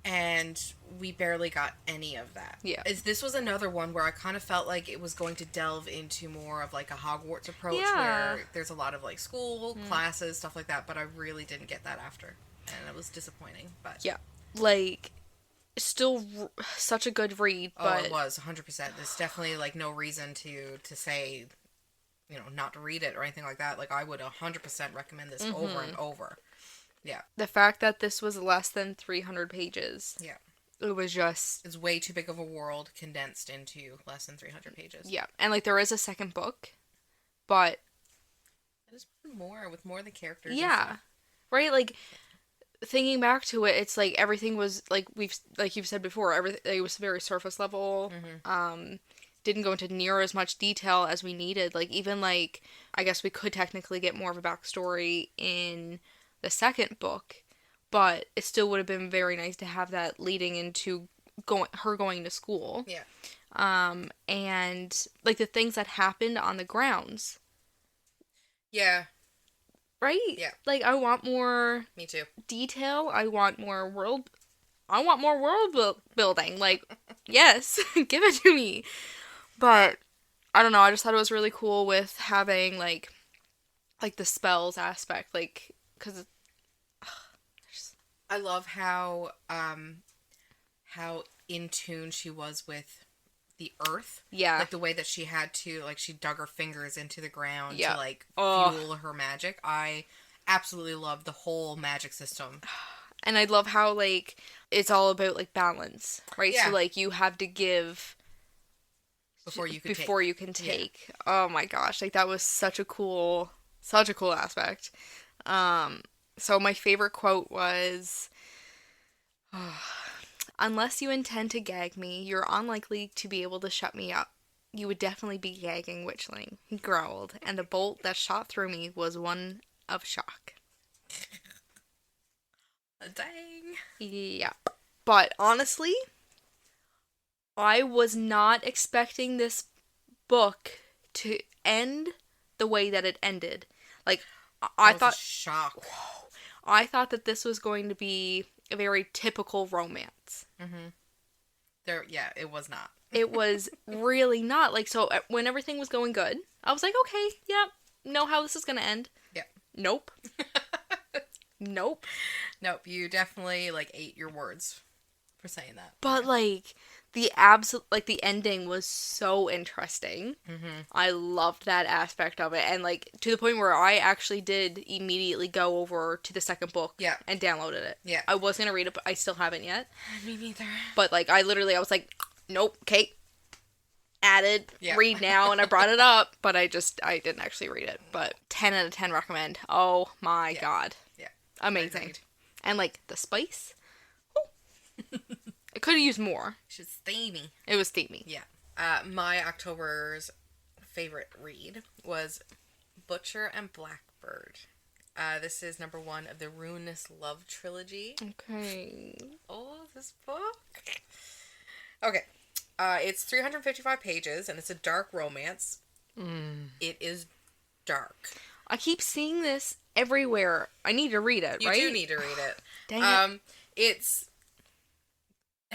and we barely got any of that. Yeah. This was another one where I kind of felt like it was going to delve into more of like a Hogwarts approach, Yeah. where there's a lot of like school, classes, stuff like that, but I really didn't get that after. and it was disappointing. But Yeah. Like, still such a good read, but... it was 100%. There's definitely, like, no reason to say, you know, not to read it or anything like that. Like, I would 100% recommend this over and over. Yeah. The fact that this was less than 300 pages. Yeah. It was just... It's way too big of a world condensed into less than 300 pages. Yeah. And, like, there is a second book, but... I just want more, with more of the characters. Yeah. Right? Like, thinking back to it, it's like everything was, like you've said before, everything, it was very surface level. Didn't go into near as much detail as we needed. Like, even, like, I guess we could technically get more of a backstory in the second book, but it still would have been very nice to have that leading into her going to school. Yeah. And, like, the things that happened on the grounds. Yeah. Right? Yeah. Like, I want more... Me too. Detail. I want more world building. Like, yes, give it to me. But, I don't know, I just thought it was really cool with having, like the spells aspect, like, because... I love how in tune she was with the earth. Yeah. Like, the way that she had to, like, she dug her fingers into the ground Yeah. to, like, fuel her magic. I absolutely love the whole magic system. And I love how, like, it's all about, like, balance, right? Yeah. So, like, you have to give... Before you can take. Yeah. Oh my gosh, like, that was such a cool aspect. So my favorite quote was, unless you intend to gag me, you're unlikely to be able to shut me up. You would definitely be gagging, witchling, he growled, and the bolt that shot through me was one of shock. Dang. Yeah. But honestly, I was not expecting this book to end the way that it ended. Like, I thought... shock. I thought that this was going to be a very typical romance. It was not. It was really not. Like, so when everything was going good, I was like, okay, yeah, know how this is going to end. Yeah. Nope. Nope. Nope, you definitely, like, ate your words for saying that. But, like, the ending was so interesting. I loved that aspect of it. And, like, to the point where I actually did immediately go over to the second book and downloaded it. Yeah. I was going to read it, but I still haven't yet. Me neither. But, like, I was like, nope, okay, added, read now, and I brought it up, but I didn't actually read it. But 10 out of 10 recommend. Oh my god. Yeah. Amazing. Agreed. And, like, the spice. I could have used more. She's steamy. It was steamy. Yeah. My October's favorite read was Butcher and Blackbird. This is number 1 of the Ruinous Love trilogy. Okay. Oh, this book. Okay. It's 355 pages, and it's a dark romance. It is dark. I keep seeing this everywhere. I need to read it, right? You do need to read it. Dang it. It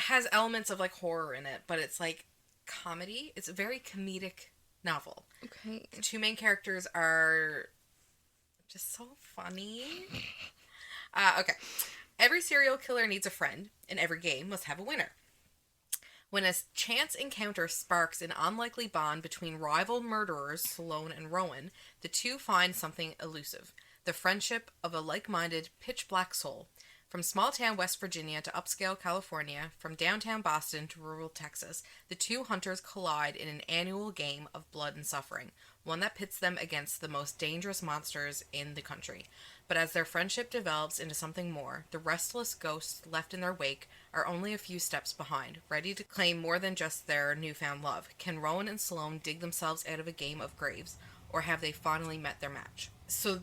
has elements of, like, horror in it, but it's, like, comedy. It's a very comedic novel. Okay. The 2 main characters are just so funny. Okay. Every serial killer needs a friend, and every game must have a winner. When a chance encounter sparks an unlikely bond between rival murderers Sloane and Rowan, the 2 find something elusive. The friendship of a like-minded, pitch-black soul. From small-town West Virginia to upscale California, from downtown Boston to rural Texas, the 2 hunters collide in an annual game of blood and suffering, one that pits them against the most dangerous monsters in the country. But as their friendship develops into something more, the restless ghosts left in their wake are only a few steps behind, ready to claim more than just their newfound love. Can Rowan and Sloane dig themselves out of a game of graves, or have they finally met their match? So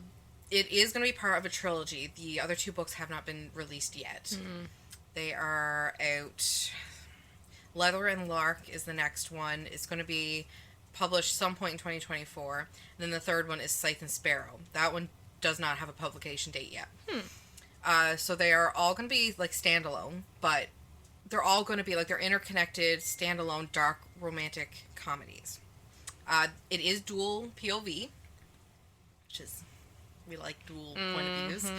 it is going to be part of a trilogy. The other 2 books have not been released yet. They are out. Leather and Lark is the next one. It's going to be published some point in 2024. And then the third one is Scythe and Sparrow. That one does not have a publication date yet. So they are all going to be, like, standalone, but they're all going to be, like, they're interconnected, standalone, dark, romantic comedies. It is dual POV, which is We like dual point of views.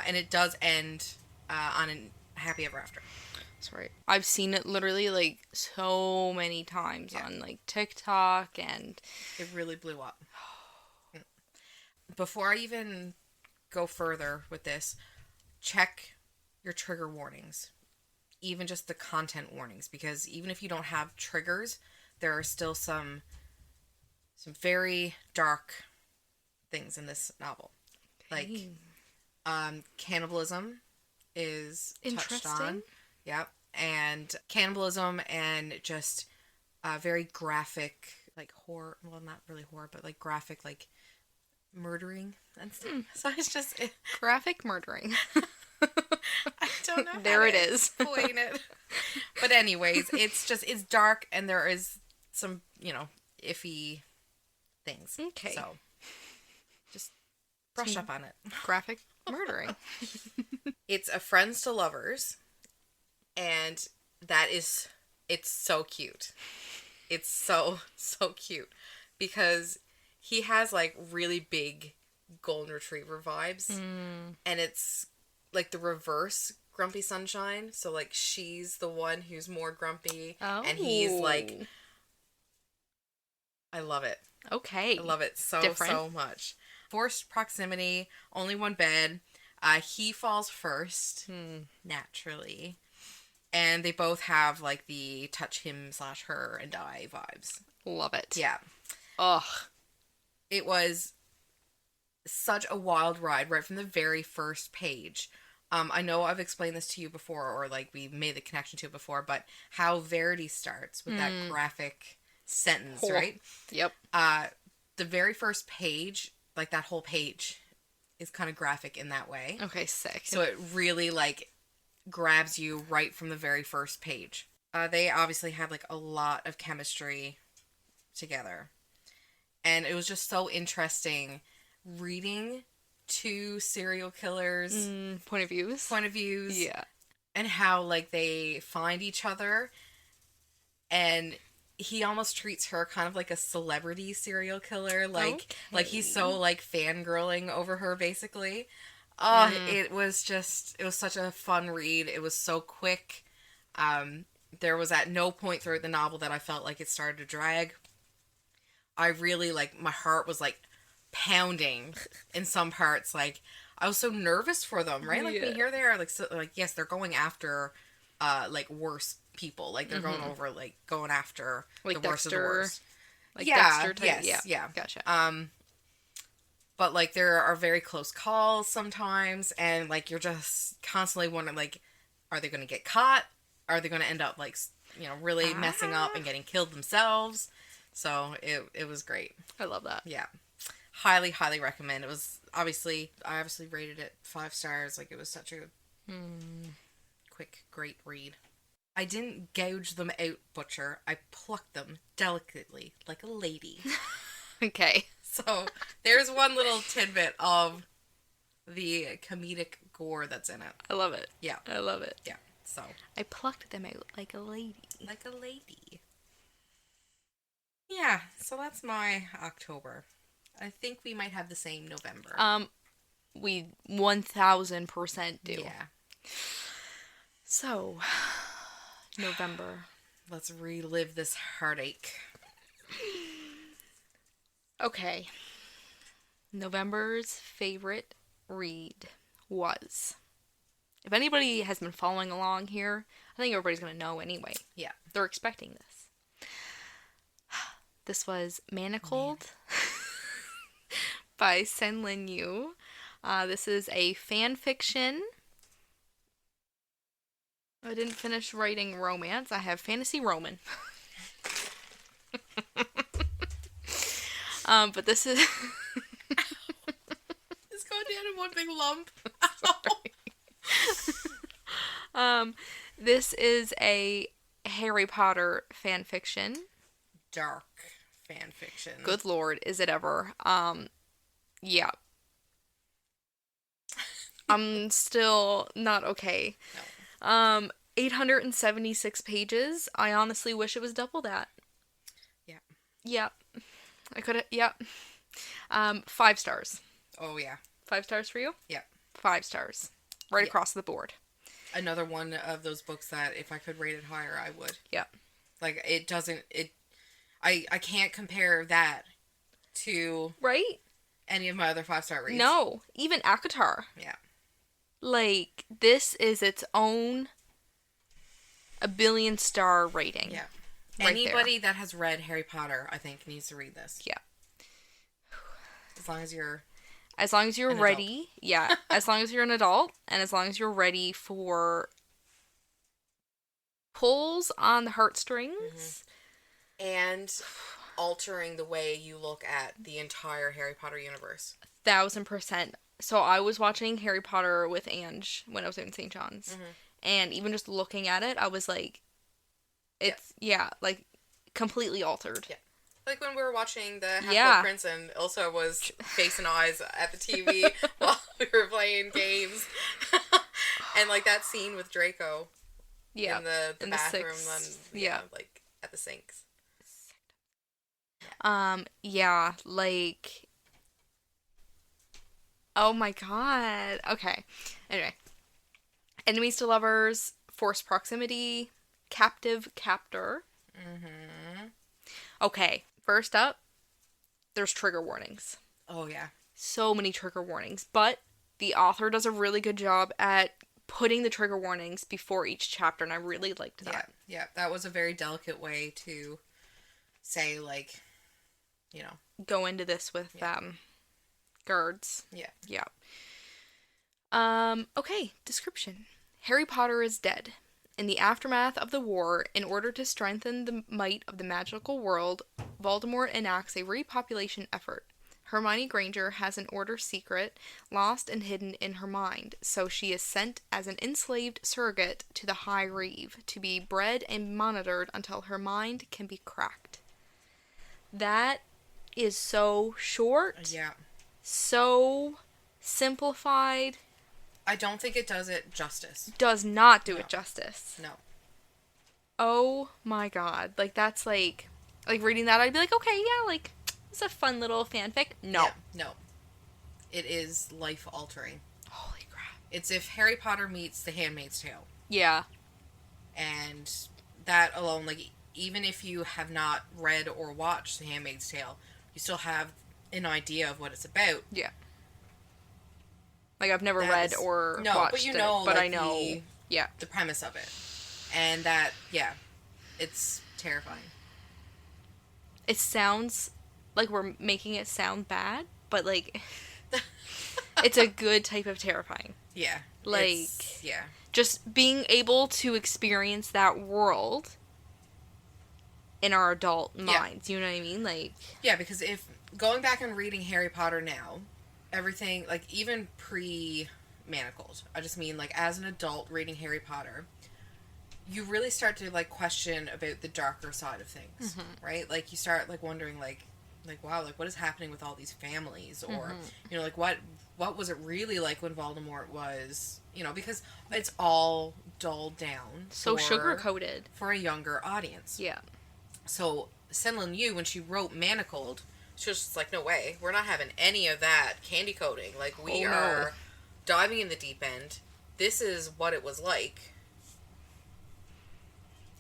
And it does end on a happy ever after. That's right. I've seen it literally like so many times on like TikTok, and it really blew up. Before I even go further with this, check your trigger warnings. Even just the content warnings, because even if you don't have triggers, there are still some very dark things in this novel. Like cannibalism is touched on. Yep. And cannibalism and just very graphic, like horror, well, not really horror, but like graphic, like murdering and stuff. So it's just graphic murdering. I don't know. There it is. Explain it. But anyways, it's dark and there is some, iffy things. Okay. So just brush up on it. Graphic murdering. It's a friends to lovers, and it's so cute. It's so cute because he has like really big golden retriever vibes, and it's like the reverse Grumpy Sunshine. So like she's the one who's more grumpy, and he's like, I love it. Okay. I love it so much. Forced proximity, only one bed. He falls first, naturally. And they both have like the touch him / her and die vibes. Love it. Yeah. Ugh. It was such a wild ride right from the very first page. I know I've explained this to you before, or like we made the connection to it before, but how Verity starts with that graphic sentence, right? Yep. The very first page, like that whole page, is kind of graphic in that way. Okay, sick. So it really like grabs you right from the very first page. They obviously have like a lot of chemistry together. And it was just so interesting reading two serial killers' point of views. Yeah. And how like they find each other, and he almost treats her kind of like a celebrity serial killer, like he's so like fangirling over her basically. It was such a fun read. It was so quick. There was at no point throughout the novel that I felt like it started to drag. I really like, my heart was like pounding in some parts. Like I was so nervous for them, right? Like here they are, like so, like yes, they're going after like worse people. Like they're going after like the worst of the Dexter, worst. like Yeah, Dexter type. yes, yeah. Gotcha. But like there are very close calls sometimes, and like you're just constantly wondering, like, are they going to get caught? Are they going to end up like really messing up and getting killed themselves? So it was great. I love that. Yeah. Highly, highly recommend. It was I obviously rated it 5 stars. Like it was such a quick, great read. I didn't gouge them out, Butcher. I plucked them delicately, like a lady. Okay. So there's one little tidbit of the comedic gore that's in it. I love it. Yeah. I love it. Yeah. So I plucked them out like a lady. like a lady. Yeah. So that's my October. I think we might have the same November. We 1000% do. Yeah. So, November. Let's relive this heartache. Okay. November's favorite read was... If anybody has been following along here, I think everybody's going to know anyway. Yeah. They're expecting this. This was Manacled by Sen Lin Yu. This is a fan fiction. I didn't finish writing romance. I have fantasy Roman. But this is... It's going down in one big lump. This is a Harry Potter fan fiction. Dark fan fiction. Good lord, is it ever? Yeah. I'm still not okay. No. 876 pages. I honestly wish it was double that. Yeah. Yeah. I could have, yeah. 5 stars. Oh, yeah. 5 stars for you? Yeah. 5 stars. Right Yeah. across the board. Another one of those books that if I could rate it higher, I would. Yeah. Like, it doesn't, I can't compare that to Right? any of my other 5-star reads. No. Even ACOTAR. Yeah. Like, this is its own a 1,000,000,000-star rating. Yeah. Right Anybody that has read Harry Potter, I think, needs to read this. Yeah. As long as you're an ready. Yeah. As long as you're an adult and as long as you're ready for pulls on the heartstrings. and altering the way you look at the entire Harry Potter universe. 1,000%. So I was watching Harry Potter with Ange when I was in St. John's. Mm-hmm. And even just looking at it, I was like, it's, like, completely altered. Yeah. Like when we were watching the Half-Blood Yeah. Prince and Ilsa was facing eyes at the TV while we were playing games. And like that scene with Draco Yeah. in the in the bathroom six- and yeah. like at the sinks. Yeah, like, oh my god. Okay. Anyway. Enemies to lovers, forced proximity, captive captor. Mm-hmm. Okay, first up, there's trigger warnings. Oh yeah. So many trigger warnings, but the author does a really good job at putting the trigger warnings before each chapter, and I really liked that. Yeah. That was a very delicate way to say, like, you know. Go into this with guards. Yeah. Yeah. Okay, description. Harry Potter is dead. In the aftermath of the war, in order to strengthen the might of the magical world, Voldemort enacts a repopulation effort. Hermione Granger has an order secret lost and hidden in her mind, so she is sent as an enslaved surrogate to the High Reeve to be bred and monitored until her mind can be cracked. That is so short, Yeah. so simplified, I don't think it does it justice. does not do it justice. No. Oh my god. Like, that's like reading that, I'd be like, okay, yeah, like, it's a fun little fanfic. No. Yeah, no. It is life altering. Holy crap. It's if Harry Potter meets The Handmaid's Tale. Yeah. And that alone, like, even if you have not read or watched The Handmaid's Tale, you still have an idea of what it's about. Yeah. Like, I've never That read is- or no, watched but you it, know, but like, I know, the premise of it. And that, yeah, it's terrifying. it sounds like we're making it sound bad, but, like, it's a good type of terrifying. Yeah. Like, yeah. just being able to experience that world in our adult minds, you know what I mean? Like, Yeah, because if going back and reading Harry Potter now, everything, like, even pre-Manacled, I just mean, like, as an adult reading Harry Potter, you really start to, like, question about the darker side of things, right? Like, you start, like, wondering, like, wow, like, what is happening with all these families? Or, you know, like, what was it really like when Voldemort was, you know, because it's all dulled down. so sugar-coated. For a younger audience. Yeah. So, Senlin Yu, when she wrote Manacled, she was just like, no way, we're not having any of that candy coating. Like, we Oh, no. are diving in the deep end. This is what it was like.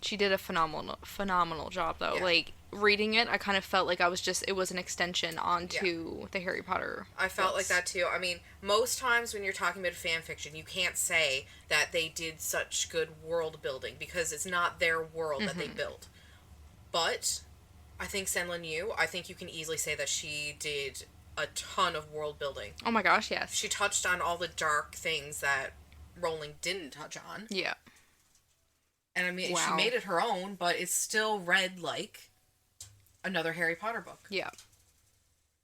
She did a phenomenal job, though. Yeah. Like, reading it, I kind of felt like it was an extension onto the Harry Potter I felt books. like that too. I mean, most times when you're talking about fan fiction, you can't say that they did such good world building because it's not their world that they built. But I think Senlin Yu, I think you can easily say that she did a ton of world building. Oh my gosh, yes. She touched on all the dark things that Rowling didn't touch on. Yeah. And I mean, Wow. she made it her own, but it's still read like another Harry Potter book. Yeah.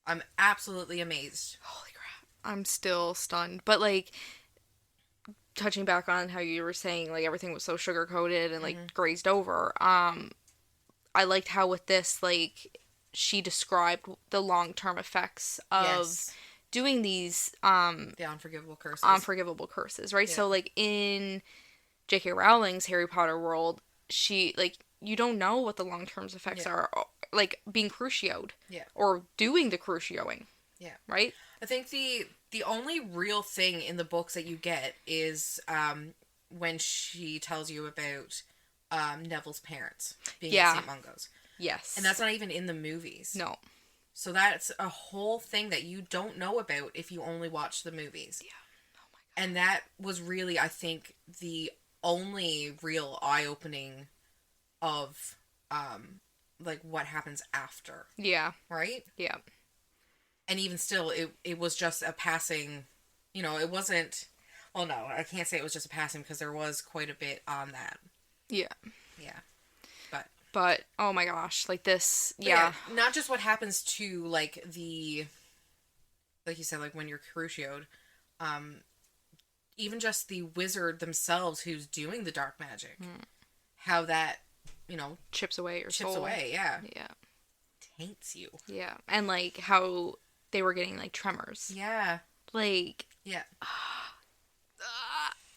I'm absolutely amazed. Holy crap. I'm still stunned. But, like, touching back on how you were saying, like, everything was so sugar-coated and, like, grazed over, I liked how with this, like, she described the long-term effects of Yes. doing these, The unforgivable curses. unforgivable curses, right? Yeah. So, like, in J.K. Rowling's Harry Potter world, she, like, you don't know what the long-term effects are, like, being crucioed. Yeah. Or doing the crucioing. Yeah. Right? I think the only real thing in the books that you get is when she tells you about Neville's parents being at Yeah. St. Mungo's. Yes. And that's not even in the movies. No. So that's a whole thing that you don't know about if you only watch the movies. Yeah. Oh my God. And that was really, I think, the only real eye-opening of, like, what happens after. Yeah. Right? Yeah. And even still, it was just a passing, it wasn't, well, no, I can't say it was just a passing because there was quite a bit on that. Yeah. Yeah. But, oh my gosh, like this, But yeah. not just what happens to, like, like you said, like, when you're Crucioed, even just the wizard themselves who's doing the dark magic, how that, Chips away your chips soul. away, yeah, Yeah. taints you. Yeah. And, like, how they were getting, like, tremors. Yeah. Like, Yeah.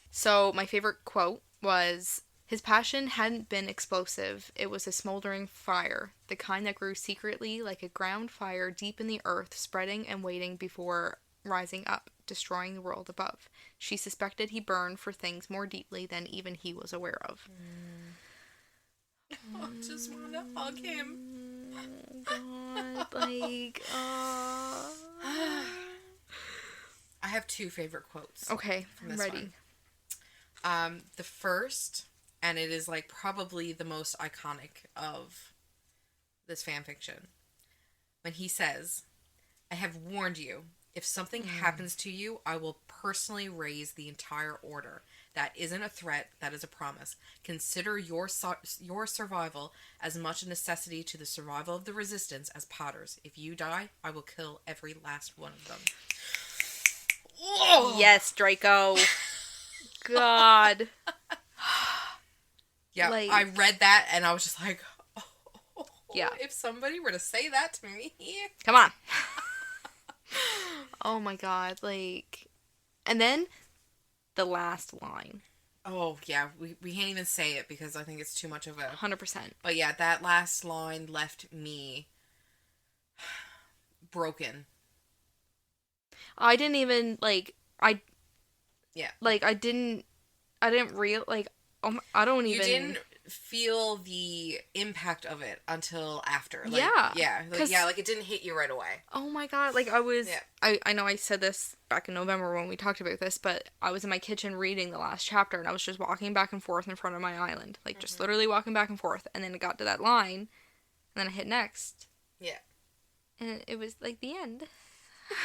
so my favorite quote was, his passion hadn't been explosive. It was a smoldering fire, the kind that grew secretly like a ground fire deep in the earth, spreading and waiting before rising up, destroying the world above. She suspected he burned for things more deeply than even he was aware of. I just want to hug him. God, like, I have two favorite quotes. Okay, From I'm this ready. The first, and it is like probably the most iconic of this fan fiction, when he says, I have warned you, if something happens to you, I will personally raise the entire order. That isn't a threat, that is a promise. Consider your survival as much a necessity to the survival of the resistance as Potter's. If you die, I will kill every last one of them. Whoa! Yes, Draco. God. Yeah, Like- I read that and I was just like, oh, Yeah. if somebody were to say that to me. Come on. Oh my God, like, and then the last line, Oh, yeah, we can't even say it because I think it's too much of a... 100%. But yeah, that last line left me broken. I didn't even, like, Yeah. like, I didn't like, I don't You even... didn't feel the impact of it until after. Like, Yeah, Yeah. 'cause- Like it didn't hit you right away. Oh my God, like, I was, Yeah. I know I said this back in November when we talked about this, but I was in my kitchen reading the last chapter, and I was just walking back and forth in front of my island, like, just literally walking back and forth, and then it got to that line, and then I hit next. Yeah. And it was, like, the end.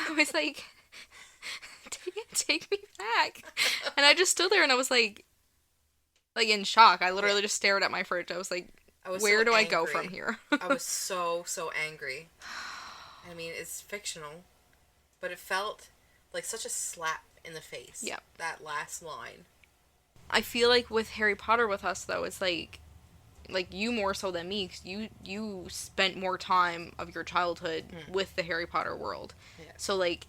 I was like, take me back. And I just stood there, and I was like in shock. I literally just stared at my fridge. I was like, I was where so do I go angry. from here? I was so angry. I mean, it's fictional, but it felt like such a slap in the face. Yeah. That last line. I feel like with Harry Potter with us, though, it's like you more so than me, 'cause you spent more time of your childhood with the Harry Potter world. Yeah. So, like,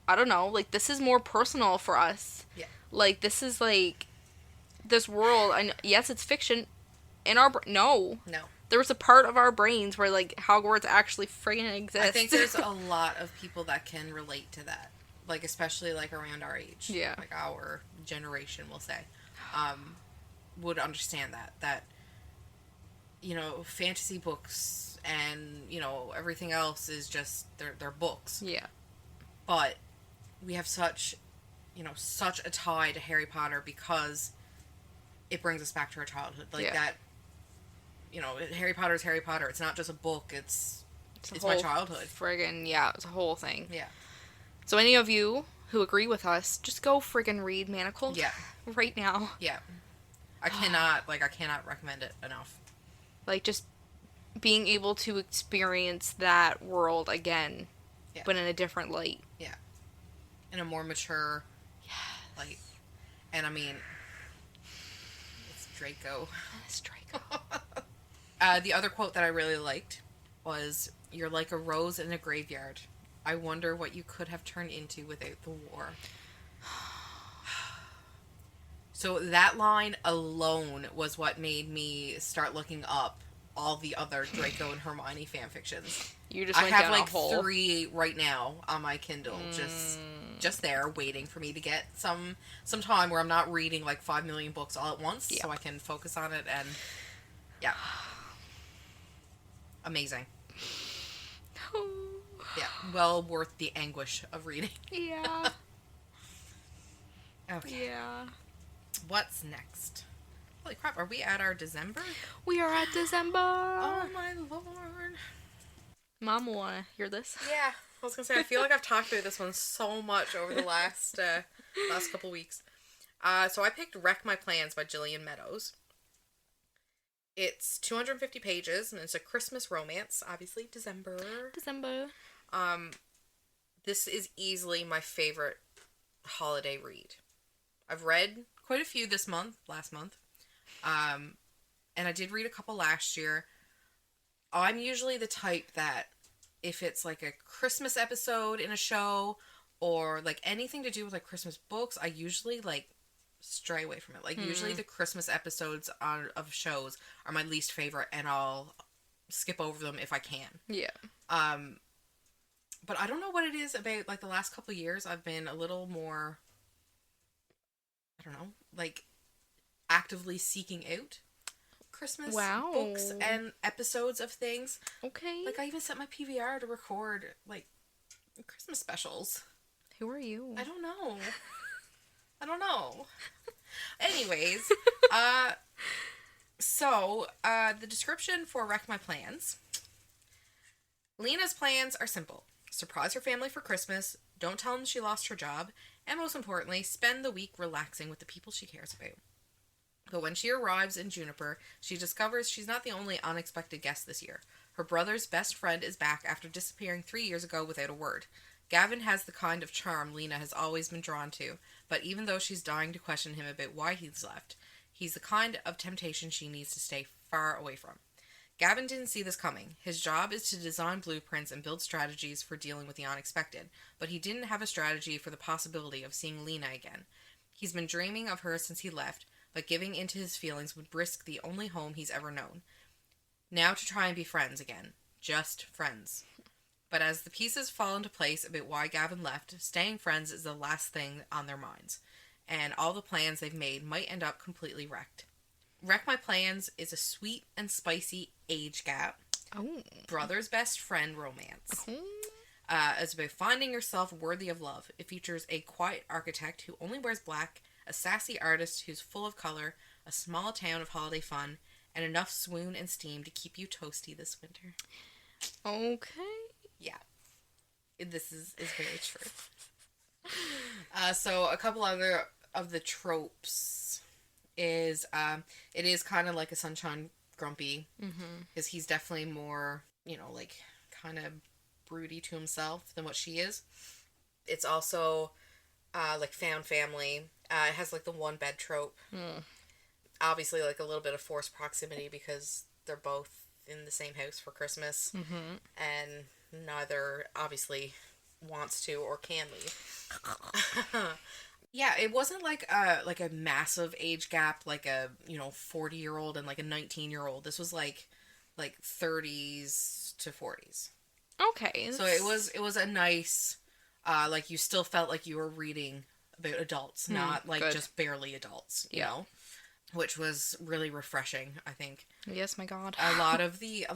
I don't know, like, this is more personal for us. Yeah. Like, this is, like, this world, yes, it's fiction, in our, no. There was a part of our brains where, like, Hogwarts actually friggin' exists. I think there's a lot of people that can relate to that. Like, especially, like, around our age. Yeah. Like, our generation, we'll say. Would understand that. That, fantasy books and, everything else is just, they're books. Yeah. But we have such a tie to Harry Potter because it brings us back to our childhood. Like, that, Harry Potter is Harry Potter. It's not just a book. It's my childhood. Friggin', yeah, it's a whole thing. Yeah. So any of you who agree with us, just go friggin' read Manacled. Yeah. Right now. Yeah. I cannot recommend it enough. Like, just being able to experience that world again, but in a different light. Yeah. In a more mature light. And I mean, it's Draco. It's Draco. The other quote that I really liked was, "You're like a rose in a graveyard. I wonder what you could have turned into without the war." So that line alone was what made me start looking up all the other Draco and Hermione fanfictions. You just I went have down like a hole. 3 right now on my Kindle, just there waiting for me to get some time where I'm not reading like 5 million books all at once, so I can focus on it. And yeah, amazing. Yeah, well worth the anguish of reading. Yeah. Okay. Yeah. What's next? Holy crap, are we at our December? We are at December. Oh my lord. Mom will want to hear this. Yeah, I was gonna say, I feel like I've talked about this one so much over the last couple weeks. So I picked Wreck My Plans by Gillian Meadows. It's 250 pages, and it's a Christmas romance. Obviously, December. This is easily my favorite holiday read. I've read quite a few last month. And I did read a couple last year. I'm usually the type that if it's like a Christmas episode in a show or like anything to do with like Christmas books, I usually like stray away from it. Like usually the Christmas episodes of shows are my least favorite, and I'll skip over them if I can. Yeah. But I don't know what it is about like the last couple of years. I've been a little more, I don't know, like actively seeking out Christmas books and episodes of things. Okay. Like I even set my PVR to record like Christmas specials. Who are you? I don't know. Anyways, so the description for Wreck My Plans. Lena's plans are simple. Surprise her family for Christmas, don't tell them she lost her job, and most importantly, spend the week relaxing with the people she cares about. But when she arrives in Juniper, she discovers she's not the only unexpected guest this year. Her brother's best friend is back after disappearing 3 years ago without a word. Gavin has the kind of charm Lena has always been drawn to, but even though she's dying to question him about why he's left, he's the kind of temptation she needs to stay far away from. Gavin didn't see this coming. His job is to design blueprints and build strategies for dealing with the unexpected, but he didn't have a strategy for the possibility of seeing Lena again. He's been dreaming of her since he left, but giving into his feelings would risk the only home he's ever known. Now to try and be friends again. Just friends. But as the pieces fall into place about why Gavin left, staying friends is the last thing on their minds, and all the plans they've made might end up completely wrecked. Wreck My Plans is a sweet and spicy age gap, brother's best friend romance. It's about finding yourself worthy of love. It features a quiet architect who only wears black, a sassy artist who's full of color, a small town of holiday fun, and enough swoon and steam to keep you toasty this winter. Okay. Yeah. This is very true. So a couple other of the tropes is it is kind of like a Sunshine Grumpy, because he's definitely more, like kind of broody to himself than what she is. It's also like found family. It has like the one bed trope. Obviously like a little bit of forced proximity because they're both in the same house for Christmas, and neither obviously wants to or can leave. Yeah, it wasn't like a massive age gap, like a 40-year-old and like a 19-year-old. This was like 30s to 40s. Okay. So it was a nice, like you still felt like you were reading about adults, not like just barely adults, you know, which was really refreshing, I think. Yes, my God. a lot of the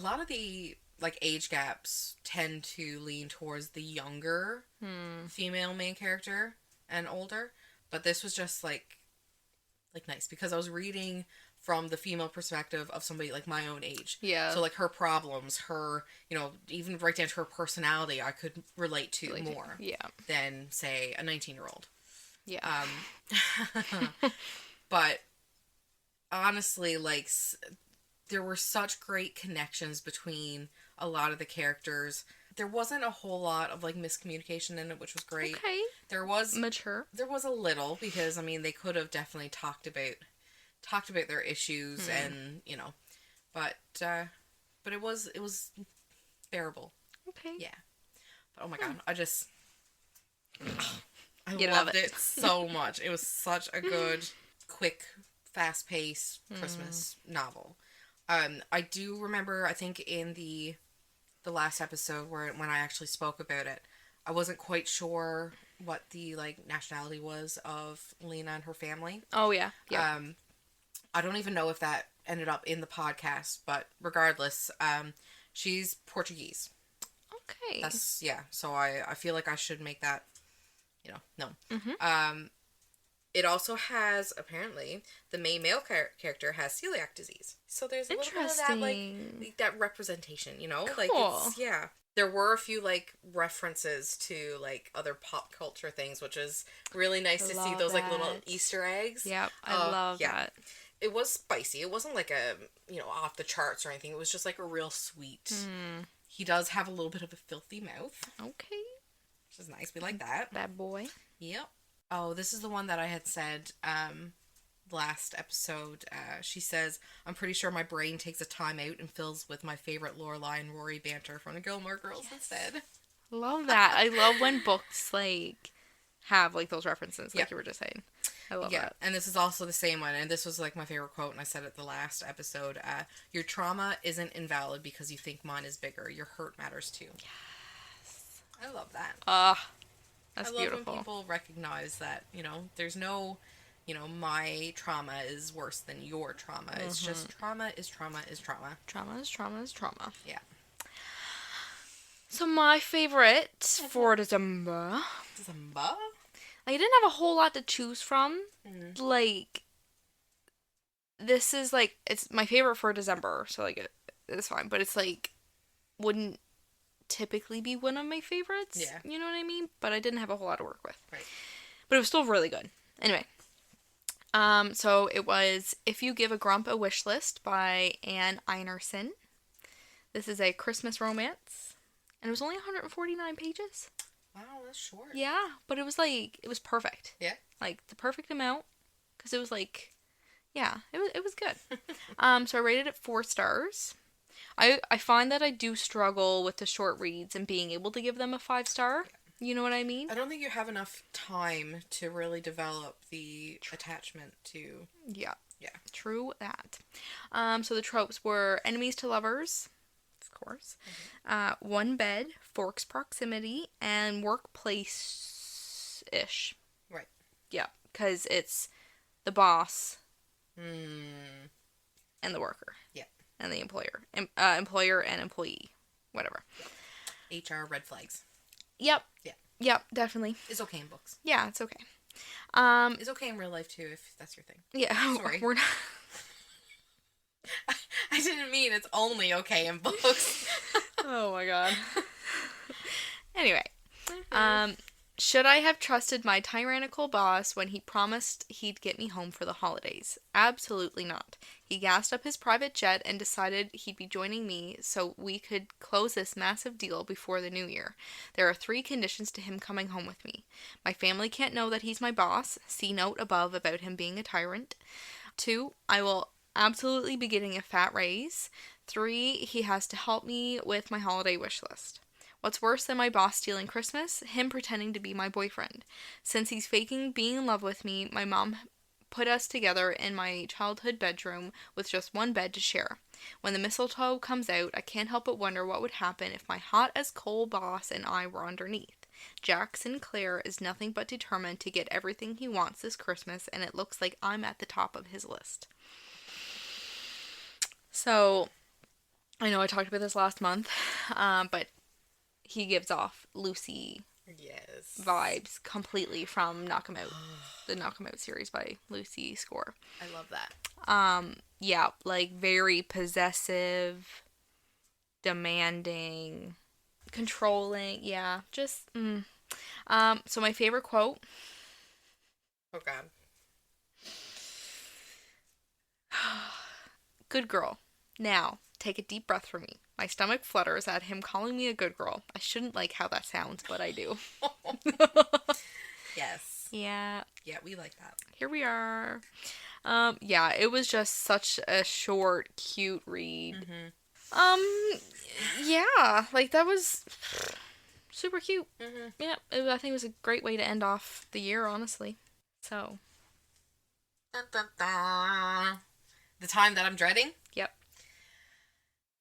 like age gaps tend to lean towards the younger female main character and older, but this was just like nice because I was reading from the female perspective of somebody like my own age. Yeah. So like her problems, her, even right down to her personality, I could relate to more than say a 19-year-old. Yeah. But honestly, like there were such great connections between a lot of the characters. There wasn't a whole lot of like miscommunication in it, which was great. Okay. There was mature. There was a little, because I mean they could have definitely talked about their issues and but it was bearable. Okay. Yeah. But oh my God, I You loved love it so much. It was such a good, quick, fast-paced Christmas novel. I do remember, I think in the last episode when I actually spoke about it, I wasn't quite sure what the like nationality was of Lena and her family. Oh, yeah. Yeah. I don't even know if that ended up in the podcast, but regardless, she's Portuguese. Okay. That's, yeah, so I feel like I should make that, known. Mm-hmm. It also has, apparently, the main male character has celiac disease. So there's a little bit of that, like that representation, Like, Cool. it's, yeah. There were a few, like, references to, like, other pop culture things, which is really nice to see those, like, little that. Easter eggs. Yep, I love that. It was spicy. It wasn't, like, a, off the charts or anything. It was just, like, a real sweet. He does have a little bit of a filthy mouth. Okay. Which is nice. We like that. That boy. Yep. Oh, this is the one that I had said last episode. She says, I'm pretty sure my brain takes a time out and fills with my favorite Lorelai and Rory banter from the Gilmore Girls instead. Love that. I love when books, like, have, like, those references, like you were just saying. I love that. And this is also the same one, and this was, like, my favorite quote, and I said it the last episode. Your trauma isn't invalid because you think mine is bigger. Your hurt matters too. Yes. I love that. That's beautiful. beautiful. When people recognize that, there's no, my trauma is worse than your trauma. Mm-hmm. It's just trauma is trauma is trauma. Trauma is trauma is trauma. Yeah. So my favorite for December. I didn't have a whole lot to choose from. Like, this is, like, it's my favorite for December, so, like, it's fine. But it's, like, wouldn't typically be one of my favorites. Yeah. You know what I mean? But I didn't have a whole lot to work with. Right. But it was still really good. Anyway. So it was If You Give a Grump a Wish List by Anne Einerson. This is a Christmas romance. And it was only 149 pages. Wow, that's short. Yeah, but it was like, it was perfect. Yeah. Like, the perfect amount. Because it was like, yeah, it was good. So I rated it 4 stars. I find that I do struggle with the short reads and being able to give them a 5-star. You know what I mean? I don't think you have enough time to really develop the attachment to... Yeah. Yeah. True that. So the tropes were enemies to lovers, of course, one bed, forks proximity, and workplace-ish. Right. Yeah, because it's the boss and the worker. Yeah. And the employer. Employer and employee. Whatever. Yeah. HR red flags. Yep. Yeah. Yep, definitely. It's okay in books. Yeah, it's okay. It's okay in real life, too, if that's your thing. Yeah. Sorry. We're not... I didn't mean it's only okay in books. Oh, my God. Anyway. Should I have trusted my tyrannical boss when he promised he'd get me home for the holidays? Absolutely not. He gassed up his private jet and decided he'd be joining me so we could close this massive deal before the new year. There are 3 conditions to him coming home with me. My family can't know that he's my boss. See note above about him being a tyrant. 2, I will absolutely be getting a fat raise. 3, he has to help me with my holiday wish list. What's worse than my boss stealing Christmas? Him pretending to be my boyfriend. Since he's faking being in love with me, my mom put us together in my childhood bedroom with just one bed to share. When the mistletoe comes out, I can't help but wonder what would happen if my hot as coal boss and I were underneath. Jack Sinclair is nothing but determined to get everything he wants this Christmas, and it looks like I'm at the top of his list. So, I know I talked about this last month, but he gives off Lucy vibes completely from Knock 'Em Out, the Knock 'Em Out series by Lucy Score. I love that. Yeah, like very possessive, demanding, controlling. Yeah, just. So my favorite quote. Oh God. Good girl. Now, take a deep breath for me. My stomach flutters at him calling me a good girl. I shouldn't like how that sounds, but I do. Yes. Yeah. Yeah, we like that. Here we are. Yeah, it was just such a short, cute read. Yeah, like that was super cute. Yeah, I think it was a great way to end off the year, honestly. So. Dun, dun, dun. The time that I'm dreading? Yep.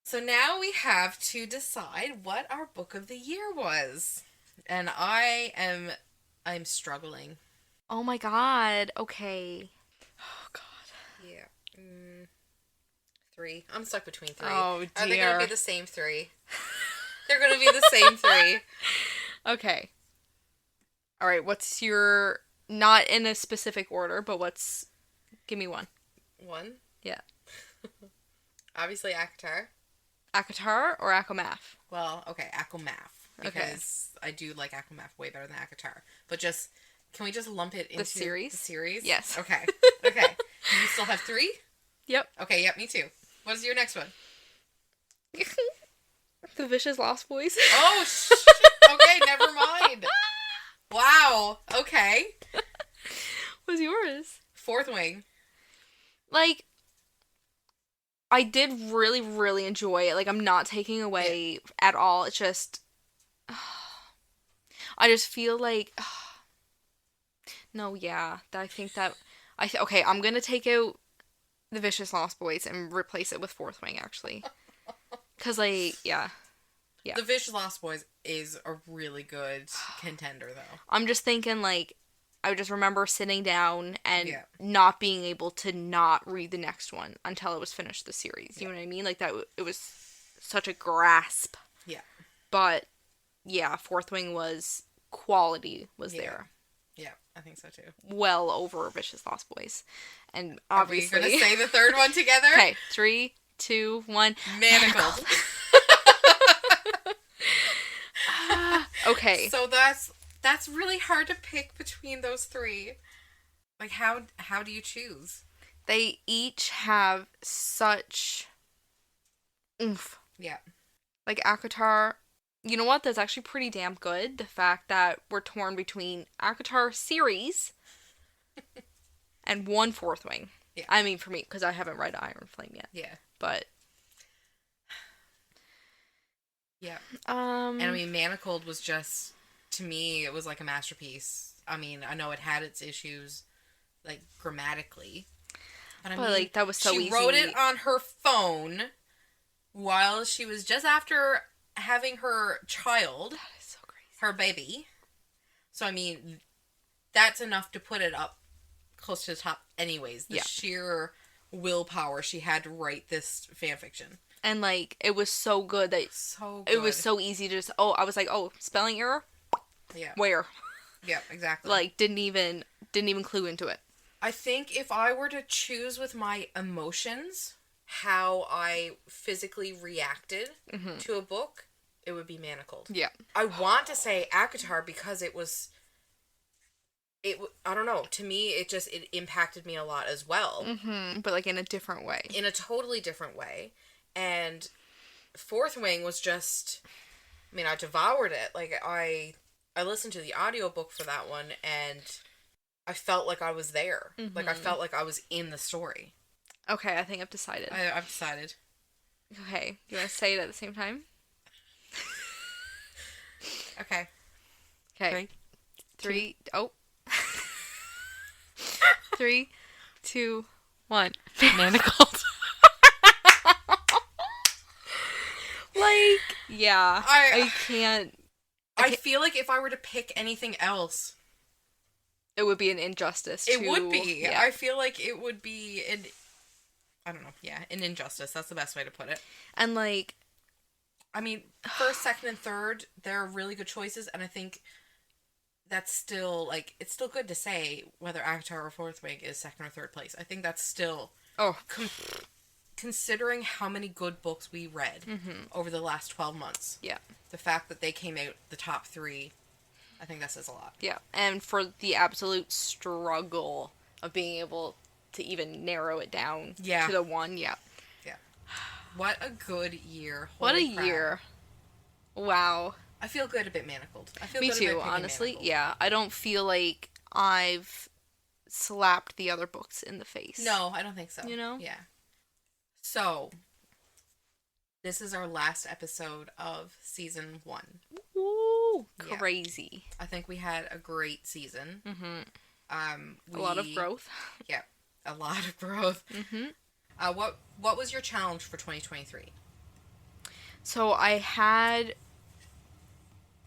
So now we have to decide what our book of the year was. And I'm struggling. Oh my god. Okay. Oh god. Yeah. 3. I'm stuck between 3. Oh, Are they going to dear. be the same 3? They're going to be the same 3. Okay. All right, what's your, not in a specific order, but give me one. 1? Yeah. Obviously ACOTAR. ACOTAR or ACOMAF? Well, okay, ACOMAF. Because I do like ACOMAF way better than ACOTAR. But can we just lump it into The series? The series? Yes. Okay. Okay. Do you still have 3? Yep. Okay, yep, me too. What is your next one? The Vicious Lost Boys. Oh, okay, never mind. Wow. Okay. What's yours? Fourth Wing. Like, I did really, really enjoy it. Like, I'm not taking away at all. It's just, I just feel like, no, yeah, I think that, okay, I'm gonna take out The Vicious Lost Boys and replace it with Fourth Wing, actually. Because, like, yeah. The Vicious Lost Boys is a really good contender, though. I'm just thinking, like, I just remember sitting down and Yeah. not being able to not read the next one until it was finished the series. You know what I mean? Like, that, it was such a grasp. Yeah. But, yeah, Fourth Wing quality was Yeah. there. Yeah, I think so, too. Well over Vicious Lost Boys. And Are we obviously... going to say the third one together? Okay, 3, 2, 1. Manacled. Okay. So that's really hard to pick between those 3. Like, how do you choose? They each have such oomph. Yeah. Like, ACOTAR, you know what? That's actually pretty damn good. The fact that we're torn between ACOTAR series and one Fourth Wing. Yeah. I mean, for me, because I haven't read Iron Flame yet. Yeah. But, Yeah. And I mean, Manacled was just, to me, it was like a masterpiece. I mean, I know it had its issues, like, grammatically. But I mean, like, that was so easy. She wrote it on her phone while she was just after having her child. That is so crazy. Her baby. So, I mean, that's enough to put it up close to the top anyways. The sheer willpower she had to write this fanfiction. And, like, it was so good that So good. it was so easy to just, I was like, spelling error? Yeah. Where? Yeah, exactly. Like, didn't even clue into it. I think if I were to choose with my emotions how I physically reacted to a book, it would be Manacled. Yeah. I want to say ACOTAR because I don't know, to me it impacted me a lot as well. Mm-hmm. But, like, in a different way. In a totally different way. And Fourth Wing was just, I mean, I devoured it. Like, I listened to the audiobook for that one, and I felt like I was there. Mm-hmm. Like, I felt like I was in the story. Okay, I think I've decided. I've decided. Okay, you want to say it at the same time? Okay. Okay. 3, 3, 2, 1. Manacled. Like, yeah. I can't. I feel like if I were to pick anything else, It would be an injustice. it would be. Yeah. I feel like it would be an injustice. That's the best way to put it. And, like, I mean, first, second, and third, they're really good choices, and I think that's still, like, it's still good to say whether ACOTAR or Fourth Wing is second or third place. I think that's still, considering how many good books we read over the last 12 months. Yeah. The fact that they came out the top 3, I think that says a lot. Yeah. And for the absolute struggle of being able to even narrow it down to the one. Yeah. Yeah. What a good year. What a Holy crap. year. Wow. I feel good a bit Manacled. I feel Me good too, about picking honestly. Manacled. Yeah. I don't feel like I've slapped the other books in the face. No, I don't think so. You know? Yeah. So, this is our last episode of season 1. Ooh, Yeah. crazy. I think we had a great season. Mm-hmm. A lot of growth. Yeah, a lot of growth. Mm-hmm. What was your challenge for 2023? So I had,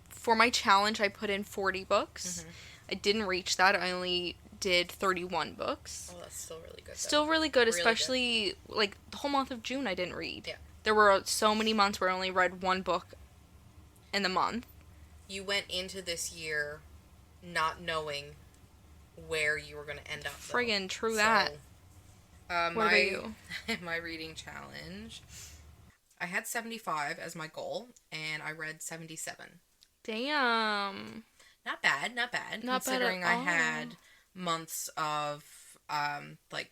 for my challenge, I put in 40 books. I didn't reach that. I only did 31 books. Oh, that's still really good. Still though. really good, Really especially, like, the whole month of June I didn't read. Yeah. There were so many months where I only read one book in the month. You went into this year not knowing where you were going to end up. Though. Friggin' true that. What about you? My reading challenge, I had 75 as my goal, and I read 77. Damn. Not bad, not bad. Not bad considering at I all. had months of, like,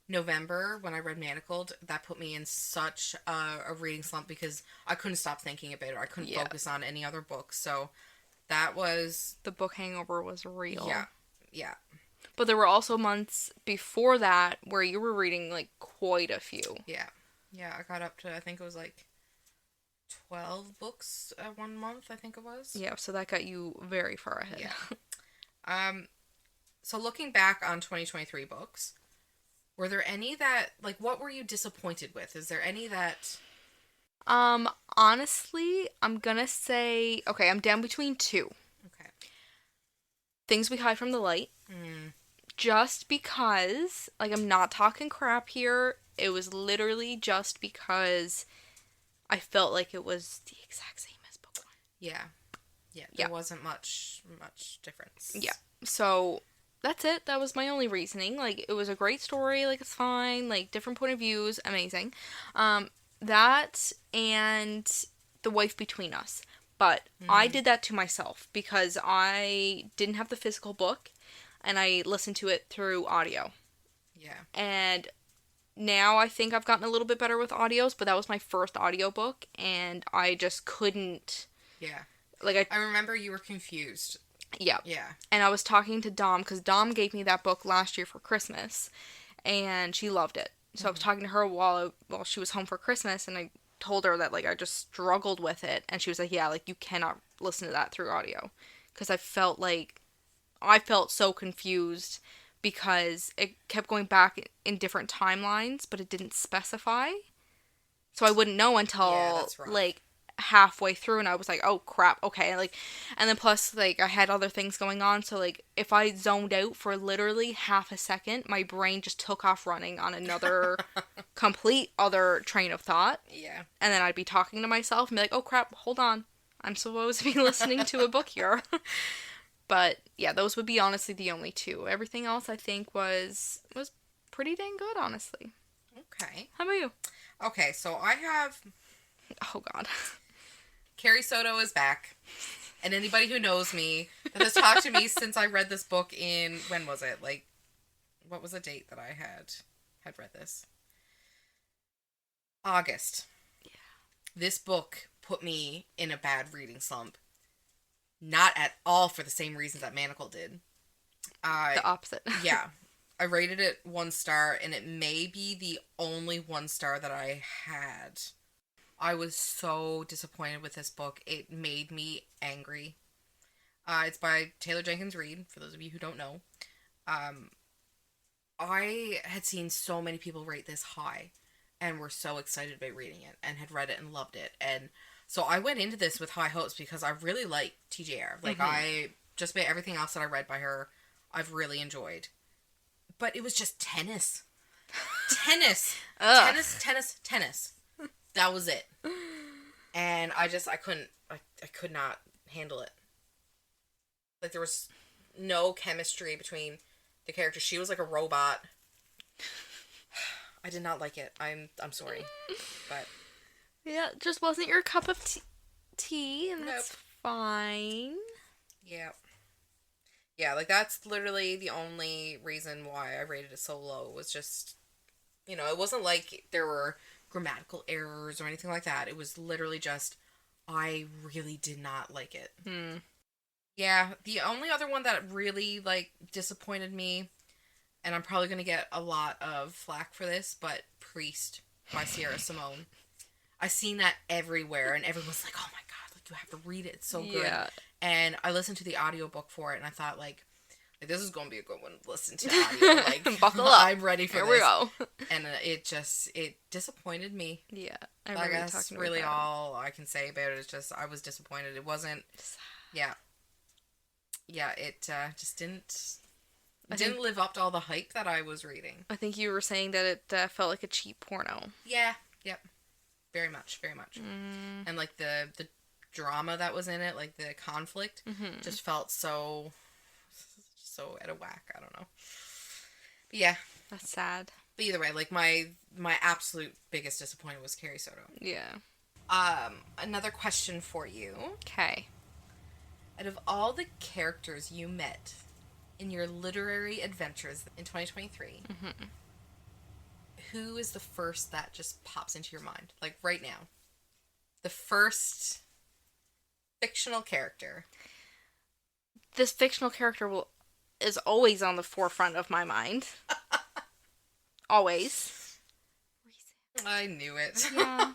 November when I read Manacled, that put me in such a reading slump because I couldn't stop thinking about it. I couldn't focus on any other books. So that was... The book hangover was real. Yeah, yeah. But there were also months before that where you were reading, like, quite a few. Yeah. Yeah, I got up to, I think it was like 12 books one month, I think it was. Yeah, so that got you very far ahead. Yeah. So looking back on 2023 books, were there any that, like, what were you disappointed with? Is there any that... Honestly, I'm gonna say, okay, I'm down between two. Okay. Things We Hide from the Light. Mm. Just because, like, I'm not talking crap here. It was literally just because I felt like it was the exact same as book one. Yeah. Yeah, there wasn't much difference. Yeah. So, that's it. That was my only reasoning. Like, it was a great story. Like, it's fine. Like, different point of views. Amazing. That and The Wife Between Us. But I did that to myself because I didn't have the physical book and I listened to it through audio. Yeah. And now I think I've gotten a little bit better with audios, but that was my first audiobook and I just couldn't. Yeah. Like, I remember you were confused. Yeah. Yeah. And I was talking to Dom because Dom gave me that book last year for Christmas and she loved it. So I was talking to her while she was home for Christmas and I told her that, like, I just struggled with it. And she was like, yeah, like, you cannot listen to that through audio. Because I felt so confused because it kept going back in different timelines, but it didn't specify. So I wouldn't know until, like, halfway through, and I was like, oh, crap, okay. Like, and then plus, like, I had other things going on, so, like, if I zoned out for literally half a second, my brain just took off running on another complete other train of thought. Yeah. And then I'd be talking to myself and be like, oh, crap, hold on. I'm supposed to be listening to a book here. But, yeah, those would be honestly the only two. Everything else, I think, was pretty dang good, honestly. Okay. How about you? Okay, so I have... Oh, God. Carrie Soto is back. And anybody who knows me, that has talked to me since I read this book in... When was it? Like, what was the date that I had read this? August. Yeah. This book put me in a bad reading slump. Not at all for the same reasons that Manacle did. The opposite. Yeah. I rated it 1 star, and it may be the only 1 star that I had. I was so disappointed with this book. It made me angry. It's by Taylor Jenkins Reid, for those of you who don't know. I had seen so many people rate this high, and were so excited about reading it, and had read it and loved it, and so I went into this with high hopes because I really like TJR. Like, I just about everything else that I read by her, I've really enjoyed. But it was just tennis. Tennis. Tennis. That was it. And I could not handle it. Like, there was no chemistry between the characters. She was like a robot. I did not like it. I'm sorry. But... Yeah, it just wasn't your cup of tea, and that's fine. Yeah. Yeah, like, that's literally the only reason why I rated it so low. Was just, it wasn't like there were grammatical errors or anything like that. It was literally just, I really did not like it. Yeah, the only other one that really, like, disappointed me, and I'm probably going to get a lot of flack for this, but Priest by Sierra Simone. I seen that everywhere, and everyone's like, oh my god, like, you have to read it, it's so good. Yeah. And I listened to the audiobook for it, and I thought, like, this is going to be a good one to listen to audio. Like, Buckle up. I'm ready for Here this. we go. And it disappointed me. Yeah, I remember guess talking really about that. all I can say about it is just I was disappointed. It wasn't, yeah. Yeah, it just didn't live up to all the hype that I was reading. I think you were saying that it felt like a cheap porno. Yeah, yep. Very much, very much. And like the drama that was in it, like the conflict, just felt so out of whack. I don't know. But yeah. That's sad. But either way, like my absolute biggest disappointment was Carrie Soto. Yeah. Another question for you. Okay. Out of all the characters you met in your literary adventures in 2023, who is the first that just pops into your mind? Like right now. The first fictional character. This fictional character is always on the forefront of my mind. Always. I knew it. Yeah.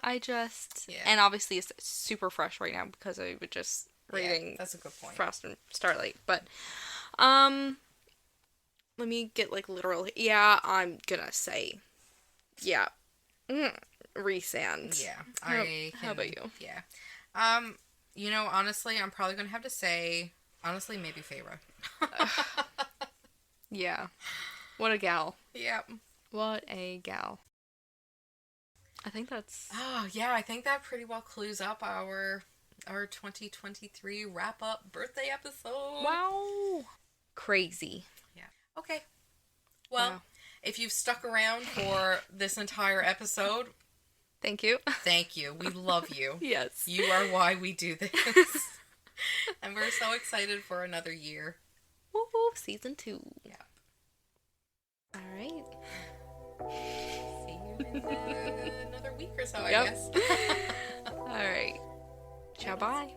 I just... Yeah. And obviously it's super fresh right now because I was just reading that's a good point. Frost and Starlight. But, let me get, like, literal... Yeah, I'm gonna say... Yeah. Rhysand. Yeah. How about you? Yeah. You know, honestly, I'm probably gonna have to say... Honestly, maybe Feyre. Yeah. What a gal. Yep. What a gal. I think that's... Oh, yeah, I think that pretty well clues up our 2023 wrap-up birthday episode. Wow. Crazy. Yeah. Okay. Well, Wow. If you've stuck around for this entire episode, Thank you. thank you. We love you. Yes. You are why we do this. And we're so excited for another year. Woo-hoo, season 2. Yeah. All right. See you in another week or so, I Yep. guess. All right. Ciao, bye.